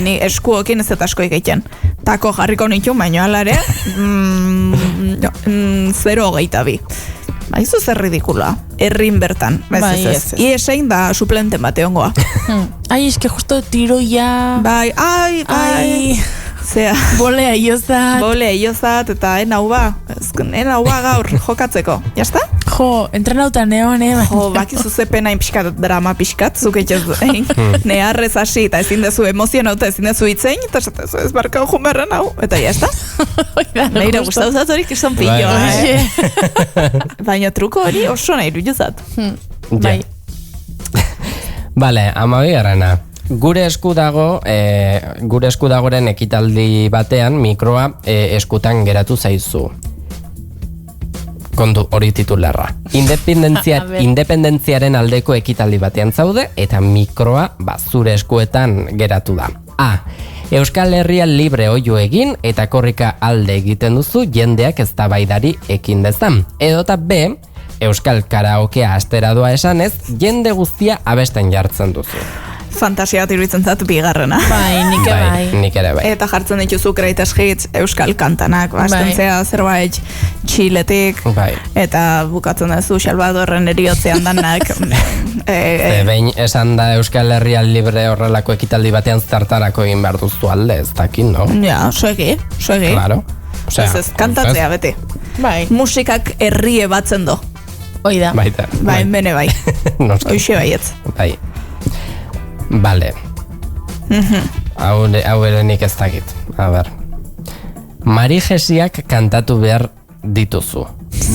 Speaker 3: ni eskuokin ez eta asko ikaiten. Tako jarriko nitu, baino alare, 0,22. Baizu zer ridikula, errin bertan.
Speaker 1: Bai, ez.
Speaker 3: Iesein da suplenten bate ongoa.
Speaker 1: Ai, eske justo tiroia...
Speaker 3: Bai, ai. Zea,
Speaker 1: Bolea iozat.
Speaker 3: eta enau ba gaur jokatzeko. Jasta?
Speaker 1: Jo, entrenauta neon,
Speaker 3: Jo, bakizu zepena pixkat, drama pixkat, zuk eitxez neharrez hasi, eta ezin dezu emozionauta, ezin dezu itzein, eta ez barkau jumerren hau, eta jasta? Leire, gustau zat hori kiston pillo, Baina truko hori oso nahi rujuzat.
Speaker 1: Bai.
Speaker 2: Bale, 12. Gure esku dagoren ekitaldi batean mikroa eskutan geratu zaizu. Kontu hori titularra. Independentziaren aldeko ekitaldi batean zaude eta mikroa zure eskuetan geratu da. A. Euskal Herria libre oio egin eta korrika alde egiten duzu jendeak eztabaidari ekin dezan. Edota B. Euskal karaokea asteradoa esanez jende guztia abesten jartzen duzu.
Speaker 3: Fantasia bat iruditzen zat bigarrena.
Speaker 1: Bai,
Speaker 2: Nik ere bai.
Speaker 3: Eta jartzen dituzu greatest hits euskal kantanak, bastentzea zerbait txiletik, eta bukatzen duzu Salvadorren eriotzean danak.
Speaker 2: Behin esan da Euskal Herria libre horrelako ekitaldi batean zartarako egin behar duzu alde, ez dakin, no?
Speaker 3: Ja, soegi.
Speaker 2: Claro.
Speaker 3: Ez, kantatzea beti.
Speaker 1: Bai.
Speaker 3: Musikak herrie batzen do.
Speaker 1: Oida.
Speaker 2: Baita.
Speaker 3: Bai, bene bai. Hoxe baietz.
Speaker 2: Bai. Bale. Hau ere nik ez dakit. A ber. Mari Jesiak kantatu behar dituzu.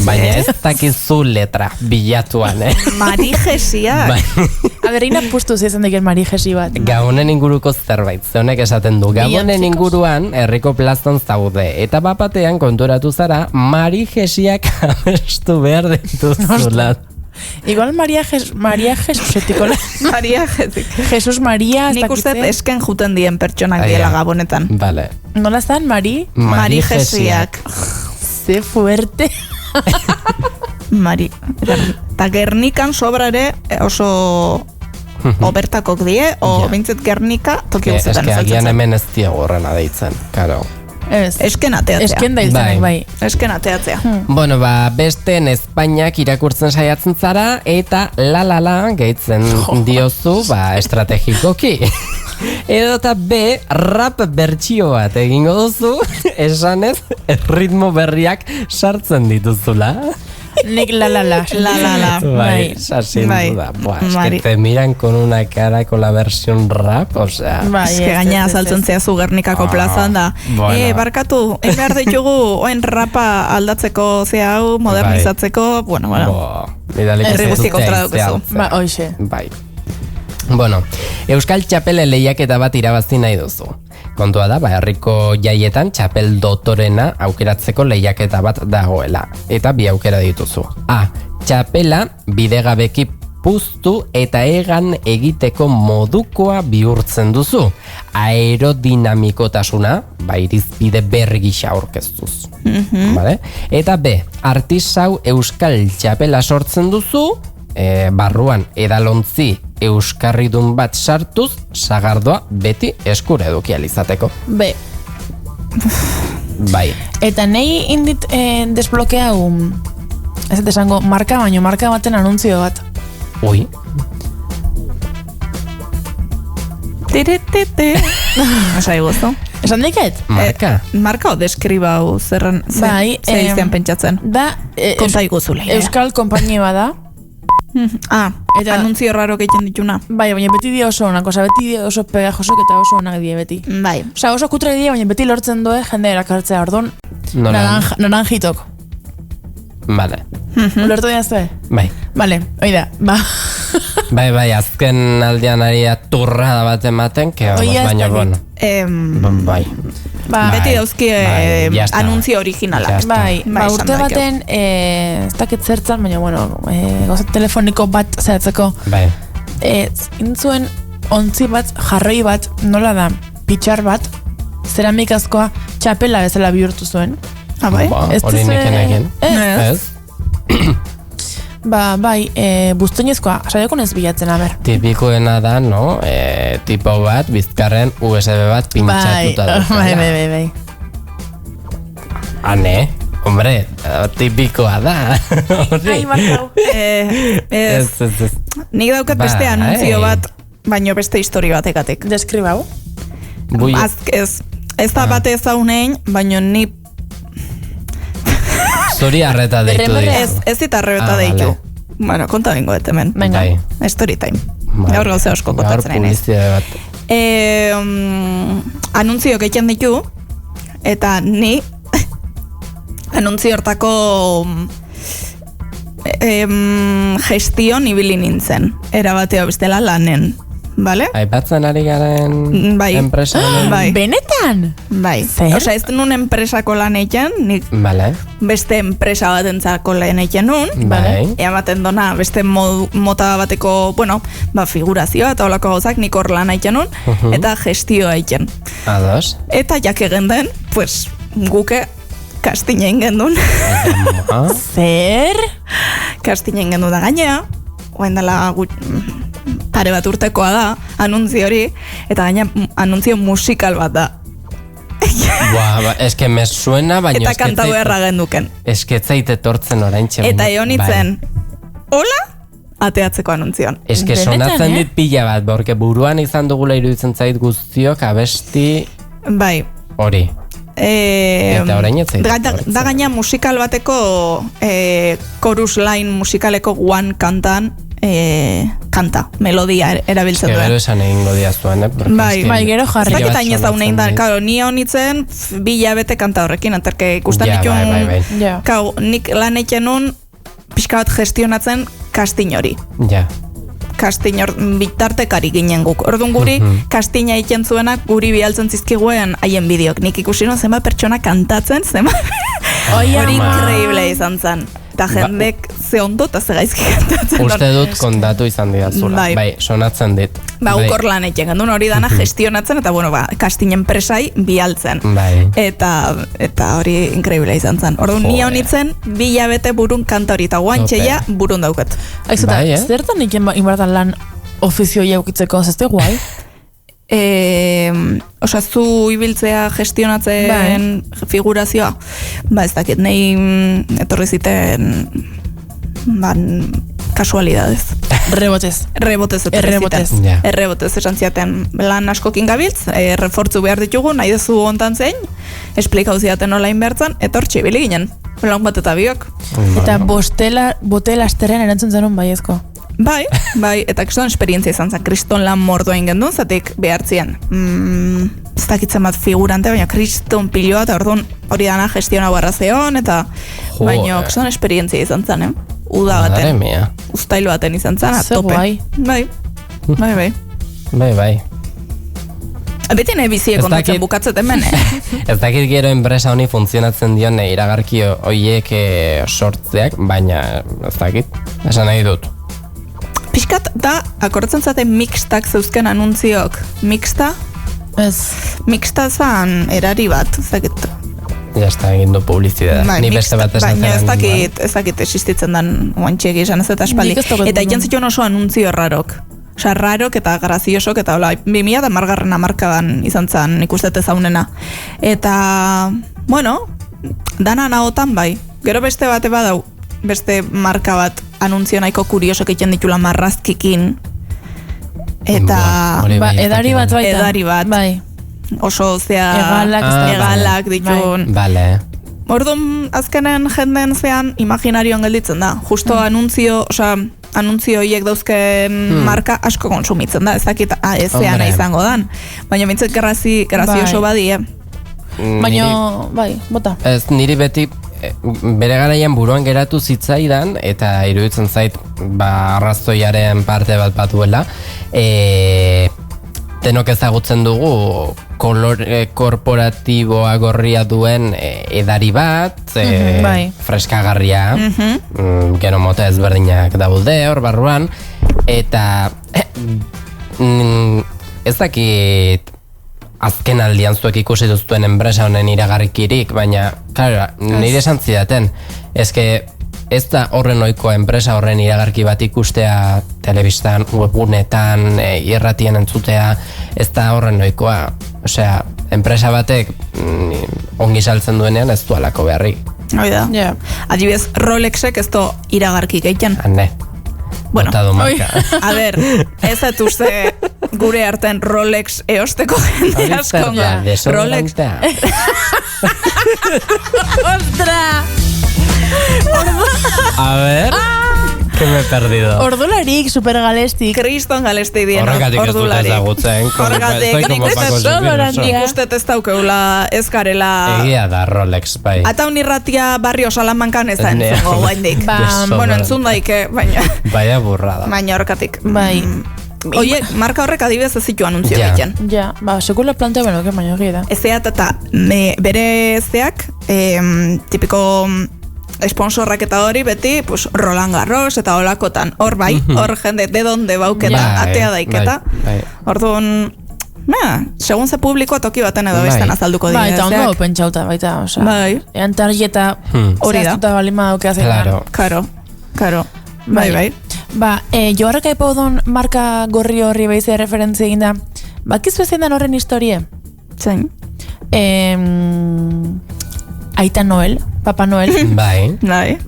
Speaker 2: Baina ez dakizu letra bilatuan,
Speaker 3: Mari Jesiak?
Speaker 1: A ber, ina puztu zizan diken Mari Jesi bat.
Speaker 2: Gabonen inguruko zerbait, zehonek esaten du. Gabonen inguruan herriko plazan zaude. Eta bapatean konturatu zara, Mari Jesiak abestu behar dituzula.
Speaker 1: Igual Maria Jesusetiko.
Speaker 3: Maria Jesik.
Speaker 1: Jesus Maria.
Speaker 3: Nik uste esken juten dien pertsonak diela Gabonetan.
Speaker 2: Vale.
Speaker 1: Nola zan, Mari?
Speaker 3: Mari Jesiak.
Speaker 1: Ze fuerte.
Speaker 3: Mari. Ta Gernikan sobra ere oso obertakok die, o bintzet Gernika toki guztetan
Speaker 2: ezatzen. Agian hemen ez diago horrena deitzen, karo.
Speaker 3: Esken ateatzea.
Speaker 1: Esken dailtzenak, bai.
Speaker 3: Esken ateatzea.
Speaker 2: Bueno, besten Espainiak irakurtzen saiatzen zara, eta la gehitzen diozu, estrategikoki. Edota B, rap bertsio bat egingo duzu, esanez, ritmo berriak sartzen dituzula.
Speaker 1: Nik la.
Speaker 3: Bai.
Speaker 2: Sin duda. Es que te miran con una cara con la versión rap, o sea...
Speaker 3: Es que gaina azaltzen zehazu Gernikako plazan da. Barkatu, behar ditugu oen rapa aldatzeko zea hau, modernizatzeko, bueno. Herri guzti kontra dukezu.
Speaker 1: Hoxe.
Speaker 2: Bai. Bueno, Euskal Txapelen lehiaketa bat irabazi nahi duzu. Kontua da, herriko jaietan txapel dotorena aukeratzeko lehiaketa bat dagoela. Eta bi aukera dituzu. A. Txapela bidegabeki puztu eta egan egiteko modukoa bihurtzen duzu. Aerodinamikotasuna, irizpide berri gisa aurkeztuz. Vale? Eta B. Artisau Euskal Txapela sortzen duzu, barruan edalontzi euskarridun bat sartuz, sagardoa beti eskura eduki alizateko.
Speaker 1: B.
Speaker 2: Bai.
Speaker 1: Eta nahi indit desblokeau, ez esango, marka baten anuntzio bat.
Speaker 2: Ui.
Speaker 3: Asa iguzu.
Speaker 1: Esan diket?
Speaker 2: Marka?
Speaker 3: Marka o deskribau zerran zeiztean pentsatzen.
Speaker 1: Da,
Speaker 3: konta iguzu lehiera.
Speaker 1: Euskal kompainia bada.
Speaker 3: Eta anuntzio raro egiten dituna.
Speaker 1: Bai, baina beti dia oso onak, beti dia oso pegajosok eta oso onak die beti.
Speaker 3: Bai.
Speaker 1: Oso kutre die, baina beti lortzen doe jende erakartzea, orduan naranjitok.
Speaker 2: Vale.
Speaker 1: Ulertu diazue?
Speaker 2: Bai.
Speaker 1: Vale, oida, ba.
Speaker 2: Bai, azken aldean ari turrada bat ematen, baina bueno. Bai.
Speaker 3: Beti dauzki anuntzio originalak.
Speaker 1: Bai, urte baten, ez dakit zertzan, baina bueno, gozat telefoniko bat zehatzeko.
Speaker 2: Bai.
Speaker 1: Intzuen ontzi bat, jarroi bat, nola da, pitxar bat, zeramikazkoa txapela bezala bihurtu zuen.
Speaker 3: Bai?
Speaker 2: Hori niken egin. Ez?
Speaker 1: Bai, buztoinezkoa, saioko ez bilatzen, aber.
Speaker 2: Tipikoena da, no? Tipo bat, bizkarren USB bat pintxatuta da.
Speaker 3: Bai.
Speaker 2: Ane, hombre, tipikoa da.
Speaker 1: Ai, markau.
Speaker 3: Nik daukat beste anuntzio bat, baino beste historio batekatek.
Speaker 1: Deskribau?
Speaker 3: Ez da bate ezaunein, baino ni...
Speaker 2: Zuri arreta deitu ditu.
Speaker 3: Ez zita arreta deitu. Bueno, konta bingo dut hemen.
Speaker 1: Bai.
Speaker 3: Story time. Gaur gauze asko kontatzen nahi.
Speaker 2: Gaur publizitate bat.
Speaker 3: Anuntzio egiten ditu, eta ni anuntzio hortako gestion ibili nintzen. Erabateo bestela lanen. Vale?
Speaker 2: Aipatzen ari garen enpresa?
Speaker 3: Bai.
Speaker 1: Benetan?
Speaker 3: Bai.
Speaker 1: Zer?
Speaker 3: Osa, ez nun enpresako lan eiken, nik beste enpresa bat entzako lan eiken nun.
Speaker 2: Bai.
Speaker 3: Ematen dona beste mota bateko, bueno, figurazioa eta olako gauzak nik hor lan eiken nun, eta gestioa eiken.
Speaker 2: Ados.
Speaker 3: Eta jak egen den, pues, guke kastina ingen duen.
Speaker 1: Zer?
Speaker 3: Kastina ingen du da gainea, oen dela pare bat urtekoa da, anuntzio hori, eta gaina anuntzio musikal bat da.
Speaker 2: Es que me suena, baina...
Speaker 3: Eta kantau erragen duken.
Speaker 2: Es que zaite tortzen orain txemen.
Speaker 3: Eta eonitzen, hola, ateatzeko anuntzion.
Speaker 2: Es que sonatzen dit pila bat, borke buruan izan dugula iruditzen zait guztiok abesti...
Speaker 3: Bai.
Speaker 2: Hori. Eta orain ez zait.
Speaker 3: Da gaina musikal bateko chorus line musikaleko one kantan kanta, melodia erabiltzen duen.
Speaker 2: Gero esan egingo diazuen,
Speaker 1: Bai, gero jarri.
Speaker 3: Ez dakit hain ez daunein da, karo, ni honitzen bi hilabete kanta horrekin, anterke ikusten ditun, kau, nik lan eiken nun, pixka bat gestionatzen kastin hori.
Speaker 2: Ja.
Speaker 3: Kastin hor bitartekari ginen guk. Orduan guri, kastina egiten zuenak, guri bialtzen zizkiguen haien bideok. Nik ikusi nun zenbat pertsona kantatzen, zenbat hori increíble izan zen. Eta jendek ze ondo eta ze gaizki kantatzen.
Speaker 2: Uste dut kontatu izan didazula. Bai, sonatzen dit.
Speaker 3: Ukor lan egiten gendun hori dana gestionatzen eta bueno, kastin enpresai bialtzen.
Speaker 2: Bai.
Speaker 3: Eta hori increíble izan zen. Orduan ni honitzen bi hilabete burun kanta hori eta guantxeia burun daukat.
Speaker 1: Aizuta, zertan iken inbartan lan ofizio jaukitzeko, zazte guai?
Speaker 3: Osa, zu ibiltzea gestionatzen figurazioa, ez dakit, nahi etorri ziten kasualidadez.
Speaker 1: Rebotez.
Speaker 3: Errebotez esan ziaten lan askokin gabiltz, refortzu behar ditugu, nahi dezu ontan zein, esplikau ziaten olain bertzan, eta hor txibili ginen, lan bat eta biok.
Speaker 1: Eta botela asterren erantzun zenun baiezko.
Speaker 3: Bai, eta kriston esperientzia izan zen, kriston lan mordoa gendun, zatik behartzien. Ez dakitzen bat figurante, baina kriston piloa, eta orduan hori dana gestiona barrazeon, eta baina kriston esperientzia izan zen, Uda baten, ustailo baten izan zen, tope. Bai. Beti nahi biziek ondatzen bukatzeten bene.
Speaker 2: Ez dakit gero enpresa honi funtzionatzen dion iragarki horiek sortzeak, baina ez dakit, esan nahi dut.
Speaker 3: Piskat da, akordatzen zaten mixtak zeuzken anuntziok. Mixta?
Speaker 1: Ez.
Speaker 3: Mixta zan erari bat, zakit.
Speaker 2: Ja está egin du publizidea. Ni beste bat esan
Speaker 3: baina ez dakit existitzen dan oantxegi esan ez eta espaldi. Eta ikan zituen oso anuntzio rarok. Osa, rarok eta graziosok eta hola, 2010 hamarkadan izan zen ikustete zaunena. Eta, bueno, dana nagotan bai. Gero beste bate badau, beste marka bat anuntzio nahiko kuriosok egiten ditula marrazkikin. Eta
Speaker 1: edari bat baita.
Speaker 3: Edari bat.
Speaker 1: Bai.
Speaker 3: Oso egalak ditun.
Speaker 2: Bale.
Speaker 3: Orduan azkenen jenden zean imaginarioan gelditzen da. Justo anuntzio horiek dauzken marka asko konsumitzen da. Ez dakit zeana izango dan. Baina bintzat grazioso badie.
Speaker 1: Baina, bai, bota.
Speaker 2: Ez niri beti bere garaian buruan geratu zitzaidan eta iruditzen zait arrazoiaren parte bat batuela denok ezagutzen dugu kolore korporatiboa gorria duen edari bat freskagarria gero mota ezberdinak daude hor barruan eta ez dakit azken aldian zuek ikusi duztuen enpresa honen iragarkirik, baina, claro, nire esan zidaten, eske ez da horren ohikoa enpresa horren iragarki bat ikustea telebistan, webgunetan, irratien entzutea, ez da horren ohikoa. Osea, enpresa batek ongi saltzen duenean ez du alako beharrik.
Speaker 3: Hoi da. Adibidez, Rolexek ez du iragarki egiten.
Speaker 2: Hane.
Speaker 3: Bueno,
Speaker 1: a
Speaker 3: ver, ez atuzte gure artean Rolex eosteko jende askonga. Rolex.
Speaker 1: ¡Ostra!
Speaker 2: A ver, que me he perdido.
Speaker 1: Ordularik, supergalestik.
Speaker 3: Kriston galestik dien
Speaker 2: ordularik. Horregatik ez dut ezagutzen.
Speaker 3: Horregatik, nik uste ez daukeula ez garela...
Speaker 2: Egia da, Rolex, bai.
Speaker 3: Ata unirratia barrio Salamankan ez da entzungo guaindik. Bueno, entzun daike, baina...
Speaker 2: Baina burrada.
Speaker 3: Baina horrekatik.
Speaker 1: Bai.
Speaker 3: Oie, marka horrek adibidez ez zitu anuntzio egiten.
Speaker 1: Ja, sekula plantea beno, baina egia da.
Speaker 3: Ezeat eta bere ezeak, tipiko... esponsorrak eta hori beti, pues, Roland Garros eta holakotan. Hor bai, hor jende, de donde bauketa, atea daiketa. Orduan, segun ze publikoa toki baten edo besten azalduko dira.
Speaker 1: Bai, eta ondo pentsauta, baita, oza.
Speaker 3: Bai.
Speaker 1: Ean tarjeta hori da. Balima daukea zelan.
Speaker 3: Karo. Bai.
Speaker 1: Jo harreka ipaudon marka gorri horri behize referentzia egin da. Bakizu ezin dan horren historie?
Speaker 3: Zein?
Speaker 1: Aita Noel, Papa Noel.
Speaker 2: Bai.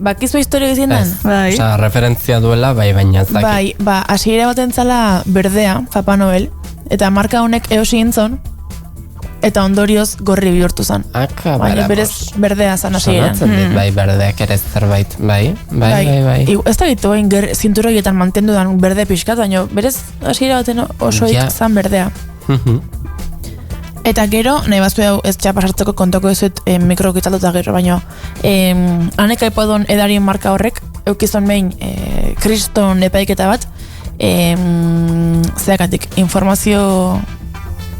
Speaker 1: Bakizu historia ezin dan?
Speaker 3: Bai.
Speaker 2: Osa, referentzia duela, baina ez dakit.
Speaker 1: Bai, hasiera baten zala berdea, Papa Noel, eta marka honek eosi intzon, eta ondorioz gorri bihurtu zan. Baina berez berdea zan hasieran.
Speaker 2: Sonatzen dit, bai, berdeak ere zerbait, bai.
Speaker 1: Ez da gitu, zintura egiten mantendu dan berde pixkat, baina berez hasiera baten osoik zan berdea. Eta gero, nahi baztu ez txapasartzeko kontako ez dut mikrokitalduta gero, baina hanek aipodon edarien marka horrek, eukizon behin kriston epaiketa bat, zeakatik,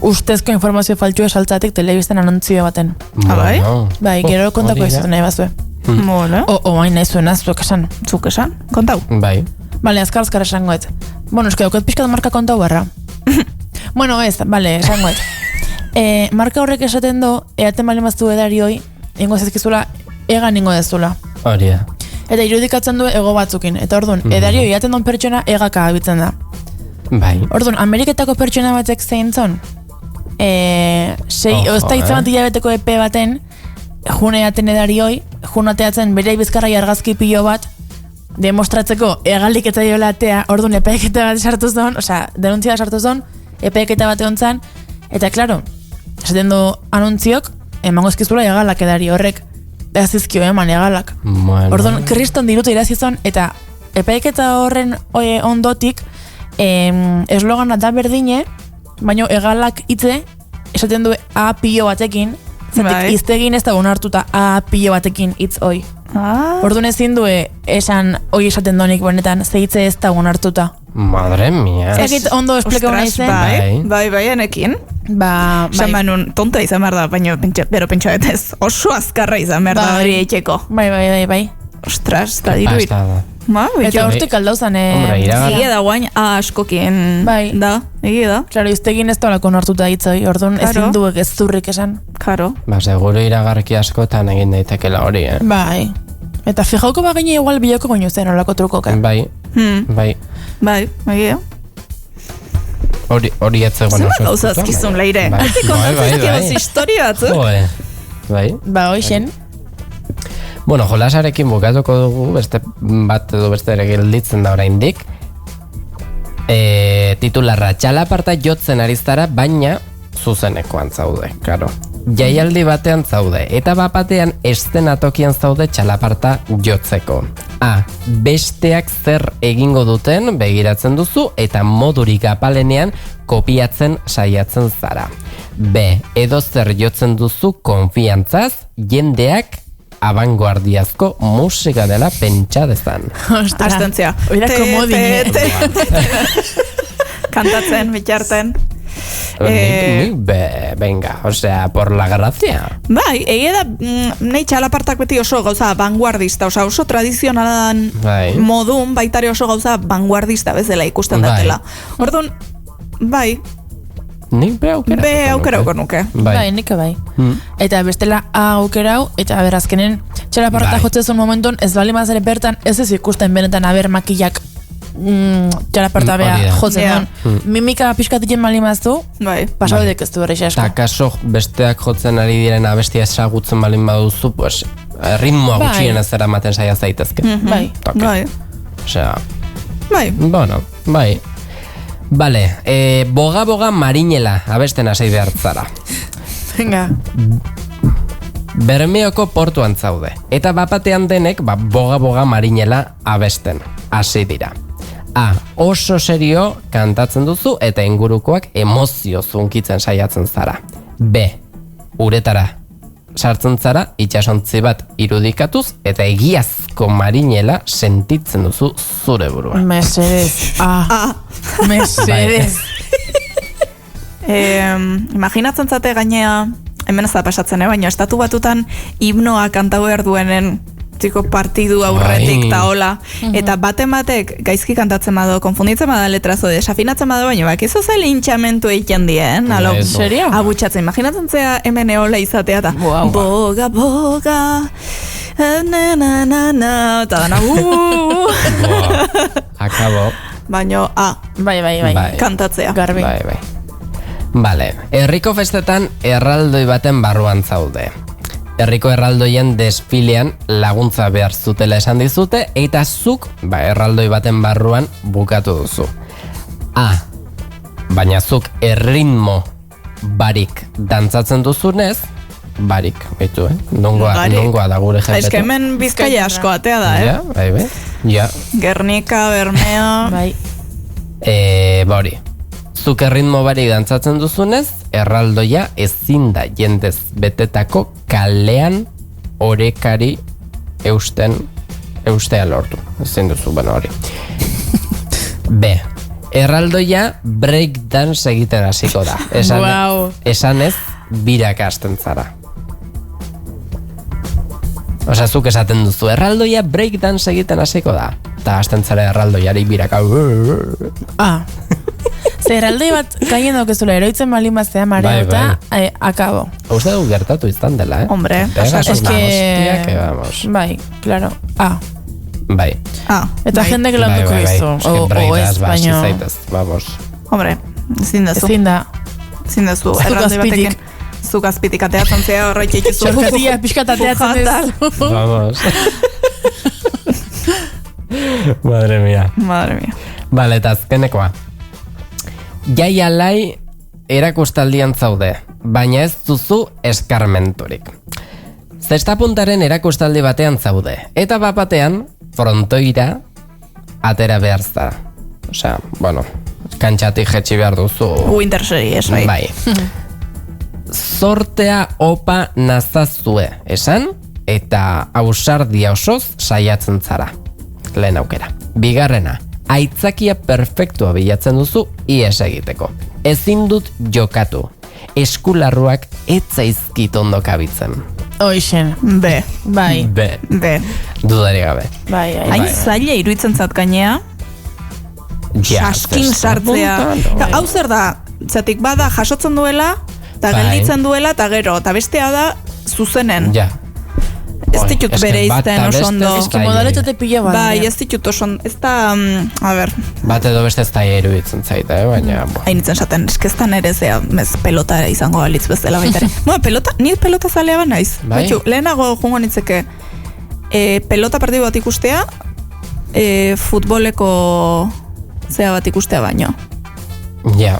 Speaker 1: ustezko informazio faltxua saltzatik telebisten anuntzio baten.
Speaker 3: Bai?
Speaker 1: Bai, gero kontako ez dut nahi baztu. Oain nahi zuen zuk esan.
Speaker 3: Zuk esan? Kontau?
Speaker 2: Bai.
Speaker 1: Bale, azkar esango ez. Bueno, eski dauket pixkat marka kontau barra. Bueno, ez, bale, esango ez. Marka horrek esaten do, eaten bali maztu edari hoi, ingo zezkizula, egan ingo dezula.
Speaker 2: Hori da.
Speaker 1: Eta irudikatzen du ego batzukin. Eta orduan, edari hoi eaten don pertsona egaka abitzen da.
Speaker 2: Bai.
Speaker 1: Orduan, Ameriketako pertsona batek zein zon, ozta itzamant hilabeteko epe baten, june eaten edari hoi, june ateatzen bere bizkarra argazki pilo bat, demostratzeko egalik eta jola atea, orduan epaiketa bat sartu zon, osea, denuntzia sartu zon, epaiketa bat egon zan, eta, klaro, esaten du anuntziok, emango ezkizula egalak edari horrek, azizkio eman egalak.
Speaker 2: Bueno.
Speaker 1: Orduan, kriston dirutu irazizon, eta epaiketa horren ondotik, eslogana da berdine, baina egalak hitze, esaten du A pilo batekin, zatek iztegin ez da onartuta A pilo batekin hitz hoi. Orduan ezin du esan hoi esaten donik benetan, zeitze ez da onartuta.
Speaker 2: Madre mia.
Speaker 1: Egit ondo espleko nahi zen.
Speaker 3: Bai, enekin. Esan manun, tonta izan behar da, baina gero pentsa betez, oso azkarra izan behar da hori eitxeko.
Speaker 1: Bai.
Speaker 3: Ostras, eta diruit.
Speaker 1: Eta hortik aldauzan,
Speaker 3: egia da guain askokin da, egia da.
Speaker 1: Klaro, iztegin ez da olako onartuta hitzoi, orduan ezin du gezurrik esan.
Speaker 3: Karo.
Speaker 2: Seguro iragarki askotan egin daitekela hori,
Speaker 1: Bai. Eta fijauko bagine igual biloko goinu zen olako trukoka.
Speaker 2: Bai.
Speaker 3: Egia.
Speaker 2: Hori etzegoen oso.
Speaker 3: Zema gauza azkizun leire. Ati kontatzen historia batzuk.
Speaker 2: Bai.
Speaker 1: Ba, hoixen.
Speaker 2: Bueno, jolasarekin bukatuko dugu, beste bat edo beste ere gelditzen da oraindik. Titularra, txalaparta jotzen ariztara, baina zuzenekoan zaude, claro. Jaialdi batean zaude, eta bapatean estenatokian zaude txalaparta jotzeko. A. Besteak zer egingo duten begiratzen duzu, eta modurik apalenean kopiatzen saiatzen zara. B. Edo zer jotzen duzu konfiantzaz, jendeak abangoardiazko musika dela pentsa dezan.
Speaker 3: Astentzia.
Speaker 1: Oira komodin.
Speaker 3: Kantatzen, bitxarten.
Speaker 2: Venga, osea, por la gracia.
Speaker 3: Bai, egia da, nahi txalapartak beti oso gauza vanguardista, oso tradizionalan modun, baitare oso gauza vanguardista bezala ikusten datela. Orduan, bai,
Speaker 2: nik be
Speaker 3: aukerauko nuke.
Speaker 1: Bai, nik bai. Eta bestela aukerau, eta berazkenen txalaparta jotzezun momentun, ez bali mazare bertan, ez ikusten benetan aber makillak txalaparta bea jotzen duen. Mimika pixkatiken bali maztu, pasau edek ez du berreiz asko.
Speaker 2: Eta kaso besteak jotzen ari diren abestia esagutzen balin baduzu, pues, ritmoa gutxien ez eramaten saia zaitezke.
Speaker 1: Bai.
Speaker 2: Osea,
Speaker 3: bueno,
Speaker 2: bai. Vale, boga marinela abesten hasi behartzara.
Speaker 1: Venga.
Speaker 2: Bermeoko portuan zaude, eta bapatean denek boga marinela abesten hasi dira. A. Oso serio kantatzen duzu eta ingurukoak emozio zunkitzen saiatzen zara. B. Uretara sartzen zara itsasontzi bat irudikatuz eta egiazko marinela sentitzen duzu zure buruan.
Speaker 1: Mesedez. Mesedez.
Speaker 3: Imaginatzen zate gainea, hemen ez da pasatzen, baina estatu batutan himnoa kantau behar duenen partidu aurretik eta hola, eta batek gaizki kantatzen bado, konfunditzen bada letrazo, desafinatzen bado, baina bakizu zel intxamentu eiken dien,
Speaker 1: serio?
Speaker 3: Abutxatzen, imaginatzen zea hemen eola izatea, eta boga, na, eta dana,
Speaker 2: Akabo.
Speaker 3: Baina,
Speaker 1: bai,
Speaker 3: kantatzea.
Speaker 1: Garbi.
Speaker 2: Bai. Vale, herriko festetan erraldoi baten barruan zaude. Herriko erraldoien desfilean laguntza behar zutela esan dizute, eta zuk erraldoi baten barruan bukatu duzu. A. Baina zuk erritmo barik dantzatzen duzunez, barik, baitu, nongoa da gure jendetu.
Speaker 3: Ez que hemen Bizkaia asko atea da,
Speaker 2: Bai.
Speaker 3: Gernika, Bermea.
Speaker 1: Bai.
Speaker 2: Hori. Zuk erritmo barik dantzatzen duzunez, erraldoia ezin da jendez betetako kalean orekari eustea lortu. Ezin duzu, hori. B. Erraldoia breakdance egiten hasiko da. Esanez, birak hasten zara. Osa, zuk esaten duzu, erraldoia breakdance egiten hasiko da. Eta hasten zara erraldoiari biraka.
Speaker 1: Zer erraldoi bat gainen daukezula eroitzen bali maztea mareo eta akabo.
Speaker 2: Uste dugu gertatu izan dela,
Speaker 3: Hombre,
Speaker 1: bai, claro.
Speaker 2: Bai.
Speaker 1: Eta jendek landuko izu. O ez, baino.
Speaker 3: Hombre, ezin da. Ezin da zu. Erraldoi batekin. Zuk azpitik ateatzen zea horreik ikizu.
Speaker 1: Txorkatia pixkat ateatzen ez.
Speaker 2: Vamos. Madre mia. Bale, eta azkenekoa. Jai alai erakustaldian zaude, baina ez duzu eskarmenturik. Zestapuntaren erakustaldi batean zaude, eta batean frontoira atera behar zara. Osea, bueno, kantxatik jetxi behar duzu.
Speaker 3: Winter Series, bai.
Speaker 2: Bai. Zortea opa nazazue, esan, eta ausardia osoz saiatzen zara. Lehen aukera. Bigarrena, aitzakia perfektua bilatzen duzu ies egiteko. Ezin dut jokatu. Eskularruak etzaizkit ondo kabitzen.
Speaker 1: Oixen.
Speaker 3: Be.
Speaker 1: Bai.
Speaker 3: Be.
Speaker 2: Dudari gabe.
Speaker 1: Bai.
Speaker 3: Hain zaila iruditzen zat gainea. Saskin sartzea. Hau zer da, zatik bada jasotzen duela, eta gelditzen duela, eta gero, eta bestea da zuzenen.
Speaker 2: Ja.
Speaker 3: Ez ditut bere izten oso ondo.
Speaker 1: Ez que modalitate pila bat.
Speaker 3: Bai, ez ditut oso ondo. Ez da, a ber.
Speaker 2: Bat edo beste ez da iruditzen zaita, baina...
Speaker 3: Hainitzen zaten, eskeztan ere zea, pelota izango balitz bezala baitare. Pelota, ni pelota zalea ba naiz.
Speaker 2: Bai?
Speaker 3: Lehenago jungo nitzeke, pelota partidu bat ikustea, futboleko zea bat ikustea baino.
Speaker 2: Ja.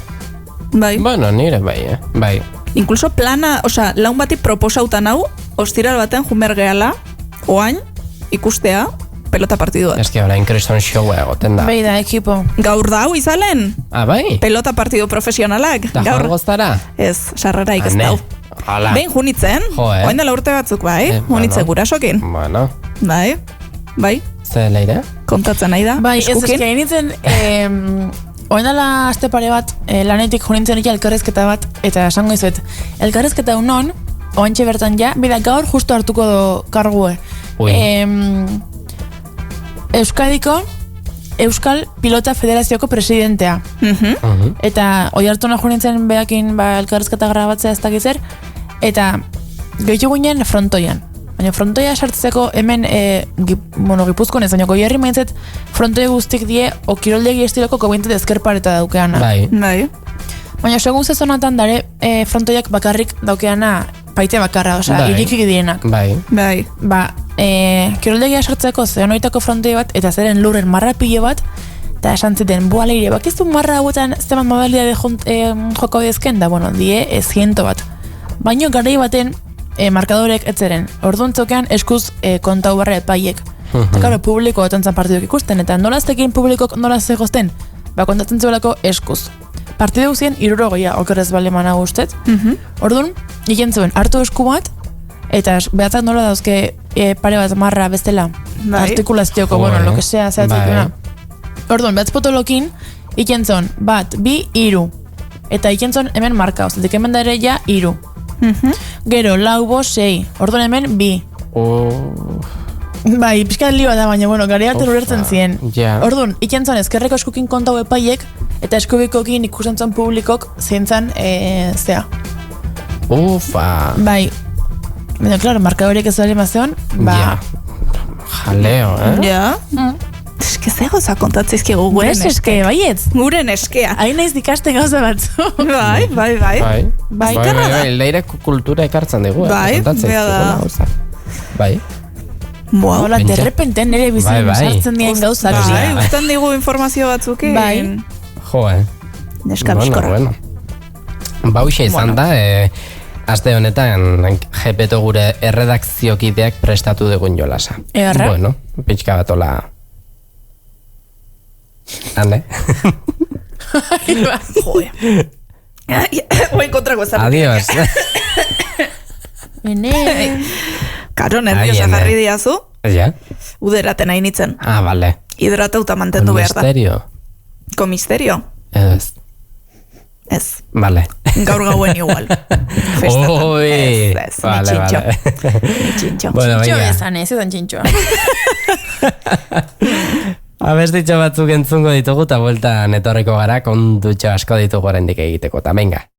Speaker 3: Bai.
Speaker 2: Bueno, nire bai, bai.
Speaker 3: Inkluso plana, osea, laun bati proposautan hau, ostiral baten jumer gehala, oain, ikustea, pelota partidu bat.
Speaker 2: Ez que orain kriston showa egoten da.
Speaker 1: Bai da, ekipo.
Speaker 3: Gaur da hau izalen?
Speaker 2: Bai?
Speaker 3: Pelota partidu profesionalak.
Speaker 2: Da joan goztara?
Speaker 3: Ez, sarreraik ez dau.
Speaker 2: Hala.
Speaker 3: Behin junitzen, oain dela urte batzuk bai, junitzen gurasokin.
Speaker 2: Bueno.
Speaker 3: Bai.
Speaker 2: Zer leire?
Speaker 3: Kontatzen nahi da.
Speaker 1: Bai, ez eski hainitzen, oain dela aste pare bat, lanetik junintzen iki elkarrezketa bat, eta esango izuet, elkarrezketa unon, oantxe bertan ja, bida gaur justo hartuko do kargue. Euskal Pilota Federazioko presidentea. Eta oi hartu nahi nintzen behakin elkarrezketa grabatzea ez dakizer, eta gehiago ginen frontoian. Baina frontoia sartzeko hemen, Gipuzkoan ez, baina goierri maintzet frontoia guztik die, o kiroldegi estiloko kobentet ezkerpareta daukeana.
Speaker 2: Bai.
Speaker 1: Baina segun sezonatan dare frontoiak bakarrik daukeana paite bakarra, osea, irikik dienak.
Speaker 2: Bai.
Speaker 1: Ba, kiroldegia sartzeko zehonoitako frontoia bat, eta zeren lurren marrapile bat, eta esan ziten, bua leire, bakizu marra hauetan zeman modalidade joko dezken, da, bueno, die 100 bat. Baina garai baten, markadorek etzeren, orduan zokean eskuz kontau barra epaiek. Eta, karo, publiko batentzan partidok ikusten, eta nola aztekin publikok nola zegozten, ba, kontatzen zuelako eskuz. Partidu guztien 60 okerrez bale mana guztet. Orduan, iken zuen, hartu esku bat, eta behatzak nola dauzke pare bat marra bestela, artikulazioko, bueno, lo que sea, zehatzikuna. Orduan, behatz potolokin, iken zuen, bat, 2, 3. Eta iken zuen hemen marka, ozatik hemen da ere ja 3. Gero, 4, 5, 6. Orduan hemen 2. Bai, pixka lioa da, baina, bueno, gari hartu urertzen ziren. Orduan, iken zuen ezkerreko eskukin kontau epaiek, eta eskubikokin ikusentzon publikok zintzen, zea.
Speaker 2: Ufa.
Speaker 1: Bai. Baina, klaro, markadoriek ez dara mazeon, ba...
Speaker 2: Jaleo,
Speaker 3: Ja. Eske ze gauza kontatzeizkigu gure
Speaker 1: neske. Baietz.
Speaker 3: Gure neskea.
Speaker 1: Hain naiz dikaste gauza batzu.
Speaker 3: Bai,
Speaker 2: leire kultura ekartzen dugu.
Speaker 3: Bai,
Speaker 2: Bai.
Speaker 1: Hola, de repente nire bizien sartzen dien gauzak.
Speaker 3: Bai, guztan digu informazio batzuke.
Speaker 1: Bai.
Speaker 3: Neska bizkorra.
Speaker 2: Bauxe izan da, aste honetan jepeto gure erredakziokideak prestatu dugun jolasa.
Speaker 1: Egarra?
Speaker 2: Bueno, pixka bat hola... Ande?
Speaker 3: Joder. Oen kontrako ez.
Speaker 2: Adiós.
Speaker 3: Karo, nerviosa jarri diazu.
Speaker 2: Ja.
Speaker 3: Uderaten hain itzen.
Speaker 2: Vale.
Speaker 3: Hidratauta mantendu behar da.
Speaker 2: Misterio.
Speaker 3: Ko misterio? Ez.
Speaker 2: Vale.
Speaker 3: Gaur gauen igual. Festatan. Ez. Ni txintxo.
Speaker 2: Bueno,
Speaker 1: txintxo esan ez, esan txintxoa.
Speaker 2: Abestitxo batzuk entzungo ditugu, eta bueltan etorriko gara, kontutxo asko ditugu oraindik egiteko, eta venga.